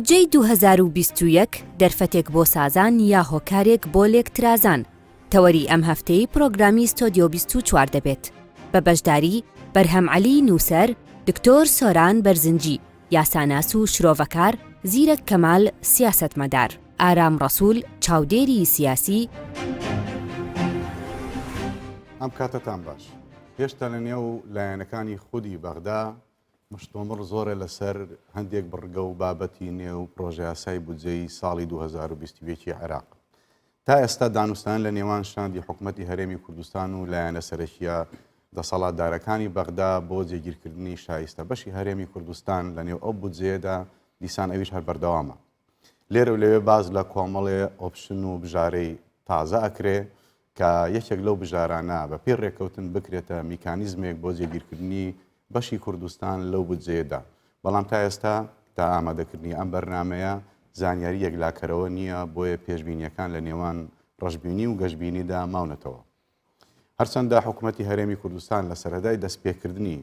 بودجەی 2021 دەرفەتێک بۆ سازان یا هۆکارێک بۆ لێکترازان تەوەری ئەم هەفتەی پرۆگرامی ستۆدیۆ 24 دەبێت بە بەشداری بەرهەم عەلی نووسەر، دکتۆر سۆران بەرزنجی، یاساناس و شرۆڤەکار، زیرەک کەمال سیاسەتمەدار، ئارام ڕەسوول چاودێری سیاسی. ئەم کاتتان باش. هێشتا لە نێو لایەنەکانی خودی بەغدا مشتۆمڕ زۆرە لەسەر هەندێک بڕگە و بابەتی نێو پرۆژە یاسای بودجەی ساڵی 2022 عێراق. تا ئێستا دانوستان لە نێوان شاندی حکوومەتی هەرێمی کوردستان و لایەنە سەرەکیە دەسەڵاتدارەکانی بەغدا بۆ جێگیرکردنی شایستە بەشی هەرێمی کوردستان لە نێو ئەو بودجەیەدا دیسان ئەویش هەر بەردەوامە. لێرە و لەوێ باز لە کۆمەڵێ ئۆپشن و بژارەی تازە ئەکرێ کە یەکێک لەو بژارانە بە پێی ڕێکەوتن بکرێتە میکانیزمێک بۆ جێگیرکردنی بەشی کوردستان لەو بودجەیەدا. بەڵام تا ئێستا تا ئامادەکردنی ئەم بەرنامەیە زانیاری یەکلاکەرەوە نییە بۆیە پێشبینیەکان لە نێوان ڕەشببینی و گەشتبینیدا ماونەتەوە. هەرچەندە حکوومەتی هەرێمی کوردستان لە سەرەدای دەستپێکردنی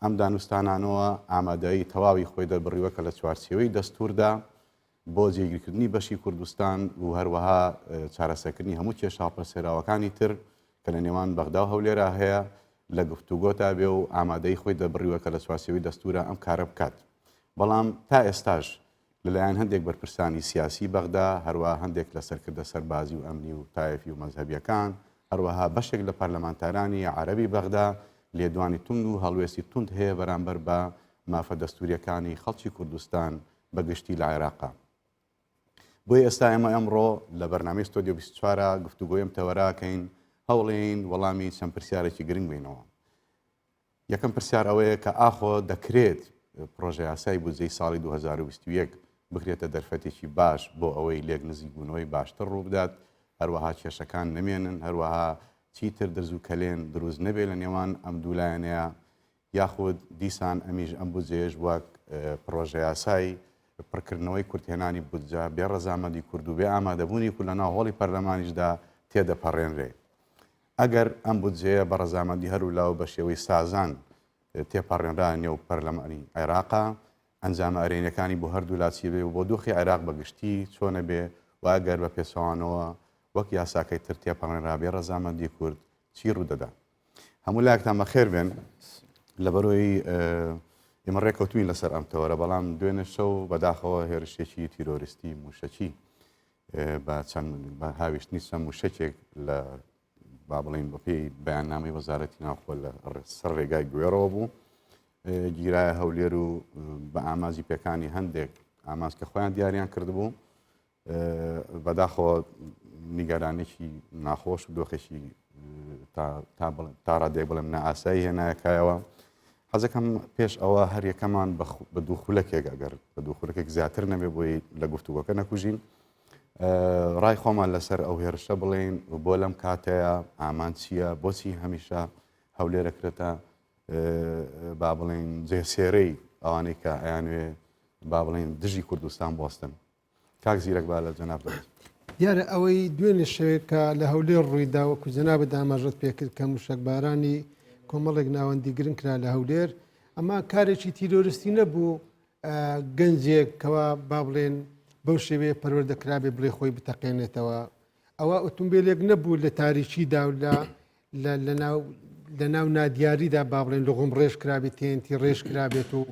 ئەم دانوستانانەوە ئامادەیی تەواوی خۆی دەبڕیوەکە لە چوارچێوەی دەستووردا بۆ جێگیرکردنی بەشی کوردستان و هەروەها چارەسەرکردنی هەموو کێشاپەسێراوەکانی تر کە لە نێوان بەغدا و هەولێرە هەیە لە گفتوگۆتا بێ و ئامادەی خۆی دەبڕیوەکە لە چوارچێوەی دەستوورە ئەم کارە بکات. بەڵام تا ئێستاش لەلایەن هەندێک بەرپرسانی سیاسی بەغدا هەروەها هەندێک لە سەرکردە سەربازی و ئەمنی و تایەفی و مەزهەبیەکان هەروەها بەشێک لە پەرلەمانتارانی عەرەبی بەغدا لێدوانی تونند و هەڵوێستی تونند هەیە بەرامبەر بە مافە دەستوریەکانی خەڵکی کوردستان بەگشتی لە عێراقا. بۆیە ئێستا ئێمە ئەمڕۆ لە بەرنامەی ستۆدیۆ 24 گفتوگۆی ئەم تەوەراکەین هەوڵین وەڵامی چەند پرسیارێکی گرنگ بینەوە. یەکەم پرسیار ئەوەیە کە ئاخۆ دەکرێت پرۆژە یاسای بودجەی ساڵی 2021 بکرێتە دەرفەتێکی باش بۆ ئەوەی لێک نزیکبوونەوەی باشتر ڕوو بدات، هەروەها کێشەکان نەمێنن، هەروەها چیتر دەرز و کەلێن دروست نەبێت لە نێوان ئەم دوو لایەنەیە، یاخود دیسان ئەمیش ئەم بودجەیەش وەک پرۆژە یاسای پڕکردنەوەی کورتهێنانی بودجە بێ ڕەزامەندی کورد و بێ ئامادەبوونی کورد لەناو هۆڵی پەرلەمانیشدا تێدەپەڕێنرێ. ئەگەر ئەم بودجەیە بە ڕەزامەندی هەرولاو بە شێوەی سازان تێپەڕێنرا نێو پەرلەمانی عێراقا، ئەنجامە ئەرێنەکانی بۆ هەردوو لاچی بێ و بۆ دۆخی عێراق بەگشتی چۆنە بێ و ئەگەر بە پێچەوانەوە وەک یاساکەی تر تێپەڕێنرا بێ ڕەزامەندی کورد چی ڕوودەدا. هەموو لایەکتان بەخێر بێن لەبەرۆی ئێمە ڕێکەوتوین لەسەر ئەم تەوەرە، بەڵام دوێنێ شەو بەداخەوە هێرشێکی تیرۆریستی موشەکی بە هاویشتنی چەند موشەکێک لە با بڵین بەپێی بەیاننامەی وەزارەتی ناوخۆ لە سەر ڕێگای گوێرەوە بوو، گیرایە هەولێر و بە ئاماجی پێکانی هەندێک ئاماج کە خۆیان دیاریان کردبوو، بەداخەوە نیگەرانێکی ناخۆش و دۆخێکی تا ڕادێک بڵێم نائاسایی هێنایەکایەوە. حەزەکەم پێش ئەوە هەر یەکەمان بە دوو خولەکێک ئەگەر بە دوو خولەکێک زیاتر نەبێ بۆی لە گفتوگۆکە نەکوژین، ڕای خۆمان لەسەر ئەو هێرشە بڵێن بۆ لەم کاتەیە ئامان چییە، بۆچی هەمیشە هەولێرەکرێتە با بڵێن جێسێرەی ئەوانەی کە ئەیانوێ با بڵێن دژی کوردستان بۆستن. کاک زیرەک با لە جەناب دەبێت. دیارە ئەوەی دوێنێ شەوێکە لە هەولێر ڕوویدا وەکو جەنابەت ئاماژەت پێکرد کە موشەکبارانی کۆمەڵێک ناوەندی گرنگ کرا لە هەولێر، ئەمە کارێکی تیرۆریستی نەبوو گەنجێک کەوا با بڵێن بەو شێوەیە پەروەردەکرابێ بڵێ خۆی بتەقێنێتەوە. ئەوە ئۆتۆمبیلێک نەبوو لە تاریکیدا و لە ناو نادیاریدا با بڵێن لەغۆم ڕێژ کرابێت تێنتی ڕێژ کرابێت و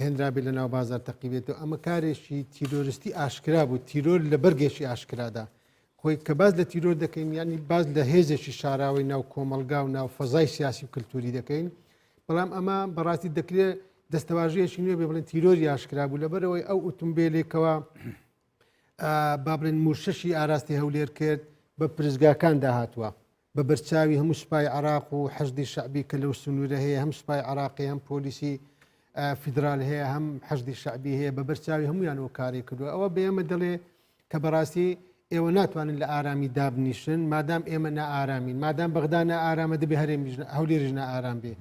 هێنرابێت لە ناو بازار تەقیبێتەوە. ئەمە کارێکی تیرۆریستی ئاشکرا بوو، تیرۆر لە بەرگێکی ئاشکرادا. خۆی کە باز لە تیرۆر دەکەین، ینی باز لە هێزێکی شاراوی ناو کۆمەلگا و ناو فەزای سیاسی و کللتوری دەکەین، بەڵام ئەمە بەڕاستی دەکرێت دەستەواژەیەکی نوێ بێ بڵێن تیرۆری ئاشکرا بوو لەبەرەوەی ئەو ئۆتۆمبیلێکەوە با بڵێن موشەشی ئاراستی هەولێر کرد بە پرزگاکان داهاتووە، بە بەرچاوی هەموو سوپای عێراق و حەشدی شەعبی کە لەو سنوورە هەیە، هەم سوپای عێراقی هەم پۆلیسی فیدرال هەیە، هەم حەشدی شەعبی هەیە، بە بەرچاوی هەمویانەوە کاری کردووە. ئەوە بێمە دەڵێ کە بەڕاستی ئێوە ناتوانن لە ئارامی دابنیشن، مادام ئێمە نائارامین، مادام بەغدا نائارامە دەبێ هەولێریش نائارام بێ،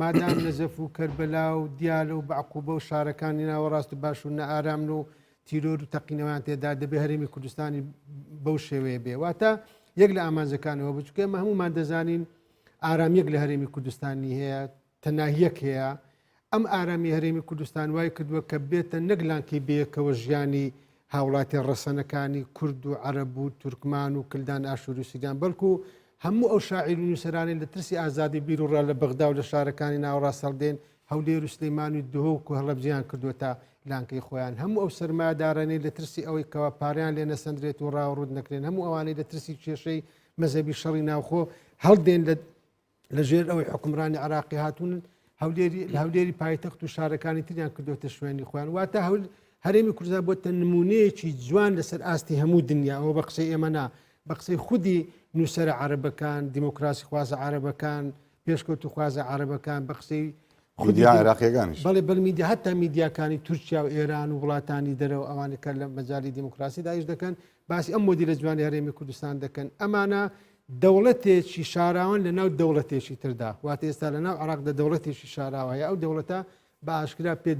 مادام نەزەف و کەربەلا و دیالە و بەعقوبە و شارەکانی ناوەڕاست و باش و نائارامن و تیرۆر و تەقینەوەیان تێدا دەبێ هەرێمی کوردستانی بەو شێوەیە بێ. واتە یەک لە ئامانجەکانەوە بچووکە ئێمە هەمومان دەزانین ئارامیەک لە هەرێمی کوردستانی هەیە، تەناهیەک هەیە، ئەم ئارامی هەرێمی کوردستان وای کردووە کە بێتە نەگلانکی بەیەکەوە ژیانی هاوڵاتی ڕەسەنەکانی کورد و عەرەب و تورکمان و کلدان ئاشوور و سیدان بەڵکو هەموو ئەو شاعیر و نووسەرانی لە ترسی ئازادی بیر و ڕا لە بەغدا و لە شارەکانی ناوەڕاست هەڵدێن هەولێر و سلەیمان و دهۆک و هەڵەبجیان کردووەتە لانکەی خۆیان هەموو ئەو سەرمایه‌دارانەی لە ترسی ئەوەی کەوا پاریان لێ نەسەندرێت و ڕاوڕوود نەکرێن هەموو ئەوانەی لە ترسی کێشەی مەزەبی شەڕی ناوخۆ هەڵدێن لە ژێر ئەوەی حکومڕانی عراقی هاتوون هەولێری پایتەخت و شارەکانی تریان کردوتە شوێنی خۆیان واتە هەرێمی کوردستان بۆتە نمونەیەکی جوان لەسەر ئاستی هەموو دنیا ئەوە بە قسەی ئێمە نا بە قسەی خودی نووسەرە عەرەبەکان دیموکراسی خوازە عەرەبەکان پێشکەوت و خوازە عەرەبەکان بە قسەی میدیا عێراقیەکانیش بەڵێ بەرمیدیا هەتا میدیاکانی تورکیا و ئێران و وڵاتانی دەرەوە ئەوانە کە لە مەجای دیموکراسی داعش دەکەن باسی ئەم مۆدیلە جوانی هەرێمی کوردستان دەکەن ئەمانە دەوڵەتێکی شاراوان لە ناو دەوڵەتێکی تردا واتە ئێستا لە ناو عراقدا دەوڵەتێکی شاراوەیە ئەو دەوڵەتە بە ئاشکرا پێ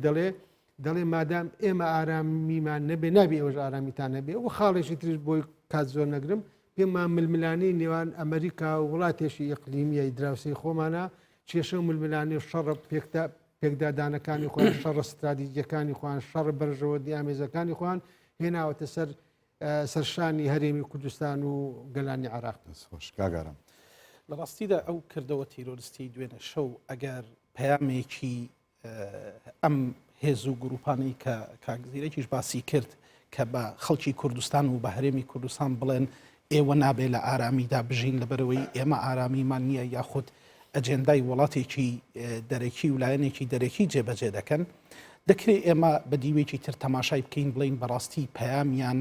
دەڵێ مادام ئێمە ئارامیمان نەبێ نابێ ئەوەش ئارامیتان نەبێ و خاڵێکی تریش بۆی کات زۆر نەگرم پێمان ململانی نێوان ئەمریکا و وڵاتێکی ئیقلیمیە دراوسی خۆمانە کێشە و ململانی و شەڕ پێکدادانەکانی خۆیان شەڕ استراتیجیەکانی خۆیان شەڕ بەرژەوە دیامێزەکانی خۆیان هێناوەتە سەرشانی هەرێمی کوردستان و گەلانی عراق کاگارم لە ڕاستیدا ئەو کردەوە تیرۆریستی دوێنە شەو ئەگەر پەیامێکی ئەم هێز و گروپانەی کە کاگزیرێکیش باسی کرد کە بە خەڵکی کوردستان و بە هەرێمی کوردستان بڵێن ئێوە نابێ لە ئارامیدا بژین لەبەرەوەی ئێمە ئارامیمان نییە یاخود ئەجێندای وڵاتێکی دەرەکی ولایەنێکی دەرەکی جێبەجێ دەکەن دەکرێت ئێمە بە دیوێکی تر تەماشای بکەین بڵین بەڕاستی پەیامیان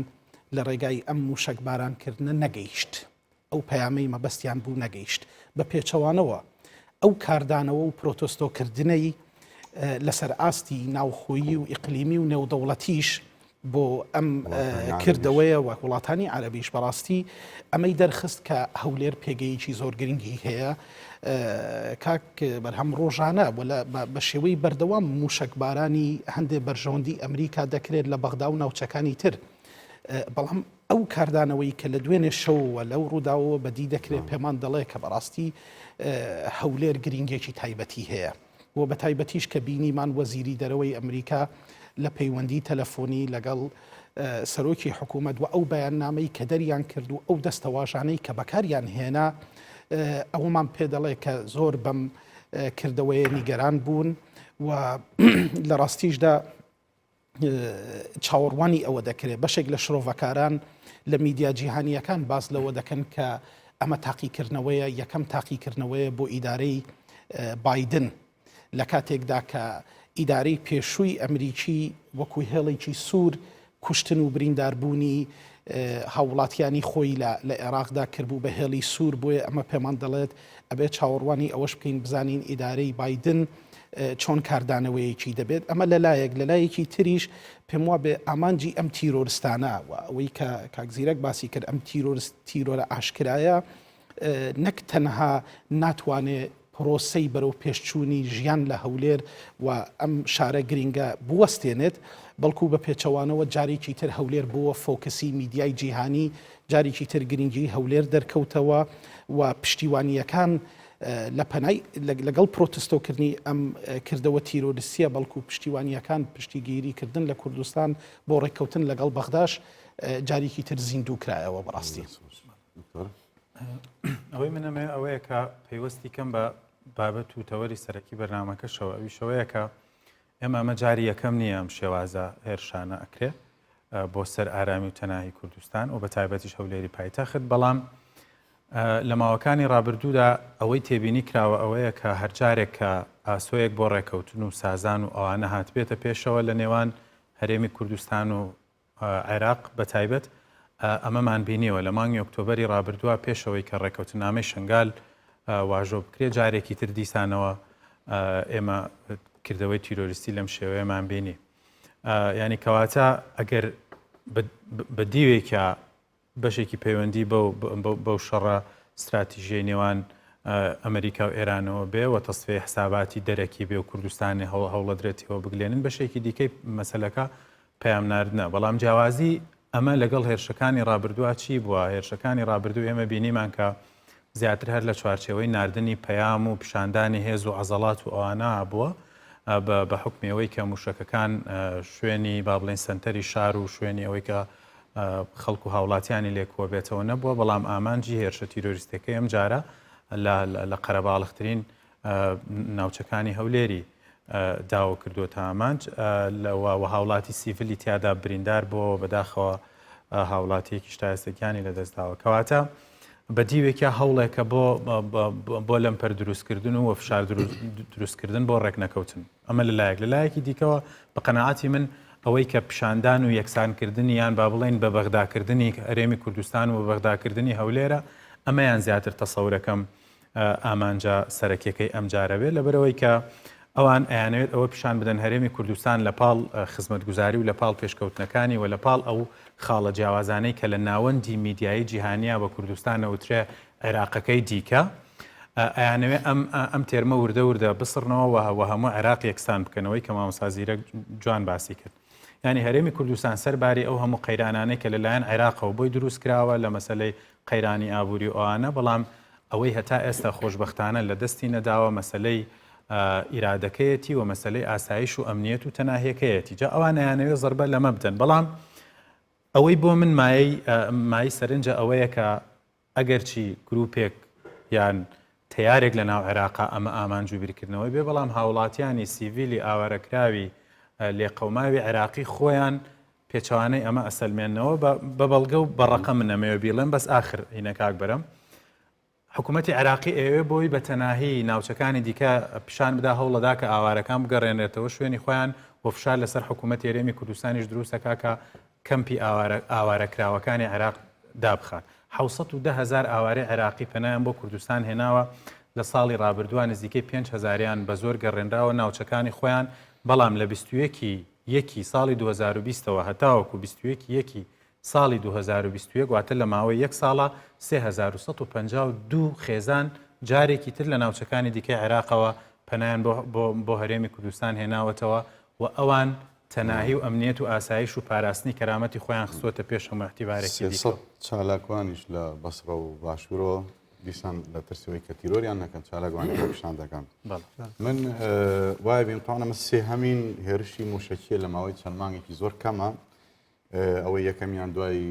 لە ڕێگای ئەم موشک بارانکردنە نەگەیشت ئەو پەیامەی مەبەستیان بوو نەگەیشت بە پێچەوانەوە ئەو کاردانەوە و پرۆتۆستۆکردنەی لەسەر ئاستی ناوخۆیی و ئیقلیمی و نێودەوڵەتیش بۆ ئەم کردەوەیە وە وڵاتانی عەرەبیش بەڕاستی ئەمەی دەرخست کە هەولێر پێگەیەکی زۆر گرنگی هەیە کاک بەرهەم ڕۆژانە بە شێوەی بەردەوام موشکبارانی هەندێک بەرژەوەندی ئەمریکا دەکرێت لە بەغدا و ناوچەکانی تر بەڵام ئەو کاردانەوەی کە لە دوێنێ شەوە لەو ڕووداوە بەدی دەکرێت پێمان دەڵێ کە بەڕاستی هەولێر گرنگێکی تایبەتی هەیە و بە تایبەتیش کە بینیمان وەزیری دەرەوەی ئەمریکا لە پەیوەندی تەلەفۆنی لەگەڵ سەرۆکی حکوومەت و ئەو بەیاننامەی کە دەریان کرد و ئەو دەستەواژانەی کە بەکاریان هێنا ئەومان پێ دەڵێ کە زۆر بەم کردەوەیە نیگەران بوون و لە ڕاستیشدا چاوەڕوانی ئەوە دەکرێت بەشێک لە شرۆڤەکاران لە میدیا جیهانیەکان باز لەوە دەکەن کە ئەمە تاقیکردنەوەیە یەکەم تاقیکردنەوەیە بۆ ئیدارەی بایدن لە کاتێکدا کە ئیدارەی پێشووی ئەمریکی وەکو هێڵێکی سوور کوشتن و برینداربوونی هاوڵاتیانی خۆی لە عێراقدا کردبوو بە هێڵی سوور بۆیە ئەمە پێمان دەڵێت ئەبێ چاوەڕوانی ئەوەش بکەین بزانین ئیدارەی بایدن چۆن کاردانەوەیەکی دەبێت ئەمە لەلایەکی تریش پێم وابێ ئامانجی ئەم تیرۆرستانە و ئەوەی کە کاکزیرەک باسی کرد ئەم تیرۆرە ئاشکرایە نەک تەنها ناتوانێت پرۆسەی بەرەو پێشچوونی ژیان لە هەولێر و ئەم شارە گرینگە بوەستێنێت بەڵکو بە پێچەوانەوە جارێکی تر هەولێر بووە فۆکسی میدیای جیهانی جارێکی تر گرنگی هەولێر دەرکەوتەوە و پشتیوانیەکان لە پەنای لەگەڵ پرۆتستۆکردنی ئەم کردەوە تیرۆریستیە بەڵکو پشتیوانیەکان پشتیگیریکردن لە کوردستان بۆ ڕێککەوتن لەگەڵ بەغداش جارێکی تر زیندوو کرایەوە بەڕاستی ئەوەی منەمێ ئەوەیە کە پەیوەستی کەم بە بابەت و تەوەری سەرەکی بەرنامەکەشەوە ئەوی شەوەیە کە ئێمە ئەمە جاری یەکەم نییە ئەم شێوازە هێرشانە ئەکرێت بۆ سەر ئارامی و تەناهی کوردستان و بە تایبەتیش هەولێری پایتەخت بەڵام لە ماوەکانی ڕابردوودا ئەوەی تێبینی کراوە ئەوەیە کە هەرجارێک کە ئاسۆیەک بۆ ڕێکەوتن و سازان و ئەوانە هاتبێتە پێشەوە لە نێوان هەرێمی کوردستان و عێراق بە تایبەت ئەمەمان بینیەوە لە مانگی ئۆکتۆبەری ڕابردووە پێشەوەی کە ڕێکەوتنامەی شنگال واژۆ بکرێت جارێکی تر دیسانەوە ئێمە کردەوەی تیرۆریستی لەم شێوەیەمان بینی ینی کەواتە ئەگەر بە دیوێکە بەشێکی پەیوەندی بەو شەڕە استراتیژیە نێوان ئەمریکا و ئێرانەوە بێ و تەسفێ حساباتی دەرەکی بێ و کوردستانی هەوڵەدرێتەوە بگلێنن بەشێکی دیکەی مەسەلەکە پەیام ناردنە بەڵام جیاوازی ئەمە لەگەڵ هێرشەکانی ڕابردووە چی بووە هێرشەکانی ڕابردوو ئێمە بینیمان کە زیاتر هەر لە چوارچێوەی ناردنی پەیام و پیشاندانی هێز و عەزەڵات و ئەوانە بووە بە حکمیەوەی کە موشەکەکان شوێنی با بڵێن سنتەری شار و شوێنی ئەوەی کە خەڵک و هاوڵاتیانی لێکوە بێتەوە نەبووە، بەڵام ئامانجی هێرشە تیرۆریستەکەی ئەم جارە لە قەرەباڵغترین ناوچەکانی هەولێری داوە کردووە تا ئامانج لەوە هاوڵاتی سیڤلی تیادا بریندار بۆ بەداخەوە هاوڵاتیەکی شایستەکانی لەدەستداوە. کەواتە بە دیوێکە هەوڵێکە بۆ لەمپەر دروستکردن و فشار دروستکردن بۆ ڕێک نەکەوتن. ئەمە لەلایەک لەلایەکی دیکەوە بە قەنەعاتی من ئەوەی کە پیشاندان و یەکسانکردنی یان با بڵێن بە بەغداکردنی هەرێمی کوردستان و بەغداکردنی هەولێرە ئەمەیان زیاتر تەسەورەکەم ئامانجا سەرەکیەکەی ئەم جارەوێت لەبەرەوەی کە ئەوان ئەیانەوێت ئەوە پیشان بدەن هەرێمی کوردستان لە پاڵ خزمەتگوزاری و لە پاڵ پێشکەوتنەکانی و لە پاڵ ئەو خاڵە جیاوازانەی کە لە ناوەندی میدیایی جیهانیا بە کوردستان ئەوترێ عێراقەکەی دیکە ئەیانەوێت ئەم تێرمە وردە بسڕنەوە و هەموو عێراق یەکسان بکەنەوەی کە مامۆستا زیرەک جوان باسی کرد. ینی هەرێمی کوردستان سەرباری ئەو هەموو قەیرانانەی کە لەلایەن عێراقەوە بۆی دروست کراوە لە مەسەلەی قەیرانی ئابووری ئەوانە، بەڵام ئەوەی هەتا ئێستا خۆشبەختانە لە دەستی نەداوە مەسەلەی ئیرادەکەیەتی و مەسەلەی ئاسایش و ئەمنیەت و تەناهیەکەیەتی. جا ئەوانەیانەوێت زەربە لەمە بدەن، بەڵام ئەوەی بۆ من مای سەرنجە ئەوەیە کە ئەگەرچی گروپێک یان تیارێک لە ناو عێراقا ئەمە ئامانج و بیرکردنەوەی بێ، بەڵام هاوڵاتیانی سیڤیلی ئاوارەکراوی لێقەوماوی عێراقی خۆیان پێچوانەی ئەمە ئەسەلمێنەوە بە بەڵگە و بەڕەقە منەمەوە بیڵێن. بەس ئاخر هینە کاک بەرەم حکوومەتی عێراقی ئێوێ بۆی بە تەناهی ناوچەکانی دیکە پیشان بدا هەوڵەدا کە ئاوارەکان بگەڕێنێتەوە شوێنی خۆیان و فشار لەسەر حکوومەتی هەرێمی کوردستانیش دروستەکا کە کەمپی ئاوارەکراوەکانی عێراق دابخات. 710,000 ئاوارەی عێراقی پەنایان بۆ کوردستان هێناوە لە ساڵی ڕابردووە، نزیکەی 5,000یان بە زۆر گەڕێنراوە ناوچەکانی خۆیان، بەڵام لە 21 ساڵی 2020ەوە هەتاوەکو 21 ساڵی 2021 واتە لە ماوەی یەک ساڵە 3152 خێزان جارێکی تر لە ناوچەکانی دیکەی عێراقەوە پەنایان بۆ هەرێمی کوردستان هێناوەتەوە و ئەوان تەناهی و ئەمنیەت و ئاسایش و پاراستنی کەرامەتی خۆیان خستووەتە پێش هەموو احتیبارێکی دیکە. چالاکوانیش لە بەسڕە و باشوورەوە دیسان لە ترسەوەی کە تیرۆریان نەکەن چالاکوانی پیشان دەکەن. من وایە بیم تاوانە سێهەمین هێرشی موشەکیە لە ماوەی چەند مانگێکی زۆر کەمە. ئەوەی یەکەمیان دوای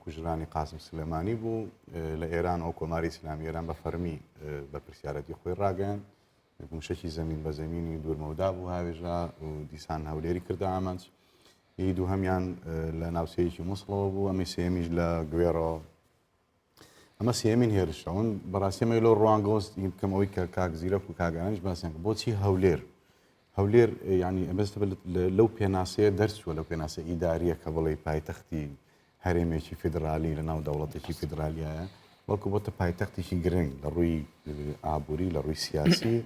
کوژرانی قاسم سلێمانی بوو لە ئێران ئەو کۆماری ئیسلامی ئێران بە فەرمی بە پرسیارەتی خۆی ڕاگەیان موشەکی زەمین بە زەمینی دوورمەودا بوو هاوێژە و دیسان هەولێری کردە ئامانج. دوو هەمیان لە ناوچەیەکی مووسڵەوە بوو، ئەمە سێمیش لە گوێڕەوە. ئەمە سێمین هێرشە ئەوەن بەڕاستیمە لەو ڕوانگۆست بکەمەوەی کە کاک زیرەک و کاگانیش باسییان کە بۆچی هەولێر ینی ئەمەستە لەو پێناسەیە دەرچووە لەو پێناسە ئیداریە کە بڵێ پایتەختی هەرێمێکی فیدرالی لە ناو دەوڵەتێکی فیدرالیایە، بەڵکو بۆتە پایتەختێکی گرنگ لە ڕووی ئابووری، لە ڕووی سیاسی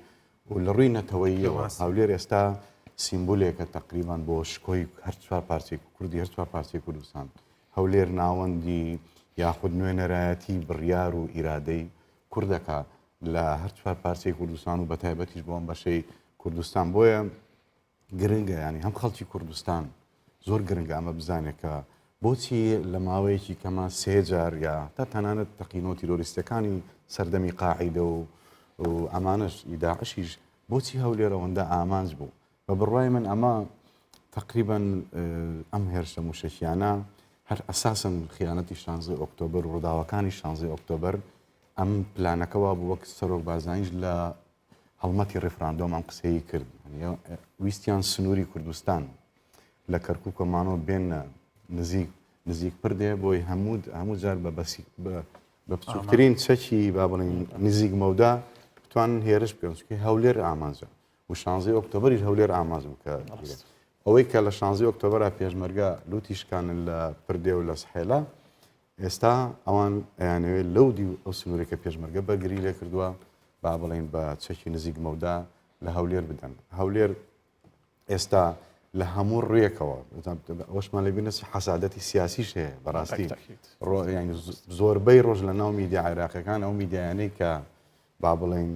و لە ڕووی نەتەوەییەوە. هەولێر ئێستا سیمبولێکە تقریبان بۆ شکۆی هەر چوار پارچەی کوردی، هەر چوار پارچەی کوردستان. هەولێر ناوەندی یاخود نوێنەرایەتی بڕیار و ئیرادەی کوردەکە لە هەر چوار پارچەی کوردستان و بە تایبەتیش بۆ ئەم بەشەی کوردستان. بۆیە گرنگە ینی هەم خەڵکی کوردستان زۆر گرنگە ئەمە بزانێت کە بۆچی لە ماوەیەکی کەمە 3 جار یا تا تەنانەت تەقینۆ تیرۆریستەکانی سەردەمی قاعیدە و ئەمانش ئیداعشیش بۆچی هەولێرەوەندە ئامانج بوو. بە بڕوای من ئەمە تقریبا ئەم هێرشە موشەکیانە هەر ئەساسن خیانەتی 16 ئۆکتۆبر و ڕووداوەکانی 16 ئۆکتۆبر ئەم پلانەکەەوە بوو وەک سەرۆک بارزانیش لە هەڵمەتی ڕێفراندۆم ئەم قسەی کرد. ویستیان سنووری کوردستان لە کەرکووک و مانۆ بێنە نزیک پردێ بۆی هەموو جار بە بچووکترین چەکی با بڵێن نزیک مەودا بتوانن هێرش بکەن، چونکە هەولێر ئامانجە و 16 ئۆکتۆبریش هەولێر ئامانج بکە. ئەوەی کە لە 16 ئۆکتۆبرا پێشمەرگە لوتیشکانن لە پردێ و لە سحێلا، ئێستا ئەوان ئەیانەوێت لەو دی ئەو سنوورێکە پێشمەرگە بەگری لێ کردووە با بڵێن بە چەکی نزیک مەودا لە هەولێر بدەن. هەولێر ئێستا لە هەموو ڕێکەوە ئەوشمان لە بینەسی حەسادەتی سیاسیش هەیە بەڕاستی زۆربەی ڕۆژ لە ناو میدیا عێراقیەکان ئەو میدیایانەی کە با بڵێن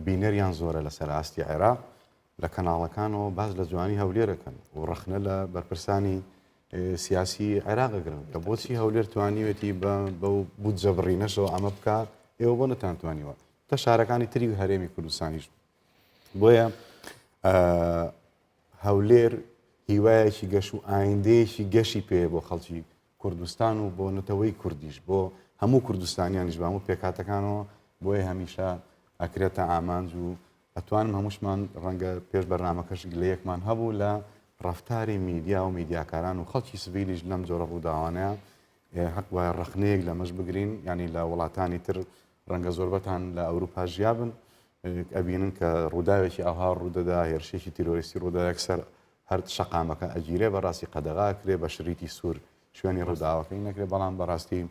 بینەریان زۆرە لەسەر ئاستی عێراق لە کەناڵەکانەوە باز لە جوانی هەولێرەکەن و ڕەخنە لە بەرپرسانی سیاسی عێراقەگرن کە بۆچی هەولێر توانیوێتی بەو بودجە بڕینەشەوە ئەمە بکات ئێوە بۆ نەتانتوانیوە تا شارەکانی تری هەرێمی کوردستانیش. بۆیە هەولێر هیوایەکی گەشت و ئایندەیەکی گەشی پێ بۆ خەڵکی کوردستان و بۆ نەتەوەی کوردیش بۆ هەموو کوردستانیانیش بە هەموو پێکاتەکانەوە بۆیە هەمیشە ئەکرێتە ئامانج و ئەتوانم هەمووشمان ڕەنگە پێش بەرنامەکەش لە یەکمان هەبوو لە ڕەفتاری میدیا و میدیاکاران و خەڵکی سڤیلیش لەم جۆرە ڕووداوانەیە حەق وایە ڕەخنەیەک لە مەش بگرین ینی لە وڵاتانی تر ڕەنگە زۆربەتان لە ئەوروپا ژیابن ئەبینن کە ڕووداوێکی ئەوها ڕوودەدا هێرشێکی تیرۆریستی ڕووداوێکسەر هەر شەقامەکە ئەگیرێ بەڕاستی قەدەغا کرێ بە شریتی سوور شوێنی ڕووداوەکەی نەکرێت بەڵام بەڕاستی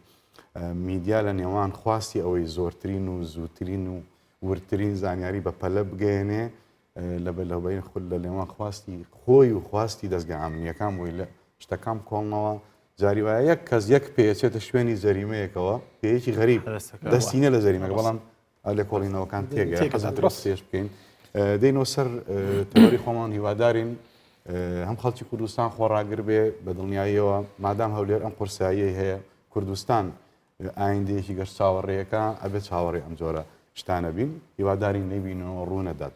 میدیا لە نێوان خواستی ئەوەی زۆرترین و زووترین و ورترین زانیاری بە پەلە بگەێنێ لەبەرەوەی خود لە نێوان خواستی خۆی و خواستی دەستگا ئامنیەکان بۆی لە شتەکان کۆڵنەوە جاری وایە یەک کەس یەک پێچێتە شوێنی زەریمەیەکەوە پێیەکی غەریب دەستینە لە زەریمەکە بەڵام لە کۆڵینەوەکان تێگەی قەزەتڕاستێش بکەین دەینەوە سەر تەوەری خۆمان هیوادارین هەم خەڵکی کوردستان خۆڕاگر بێ بە دڵنیاییەوە مادام هەولێر ئەم قورسایی هەیە کوردستان ئایندەیەکی گەشت چاوەڕێیەکە ئەبێت چاوەڕێ ئەم جۆرە شتانە بین هیواداری نەبینەوە ڕوونەدات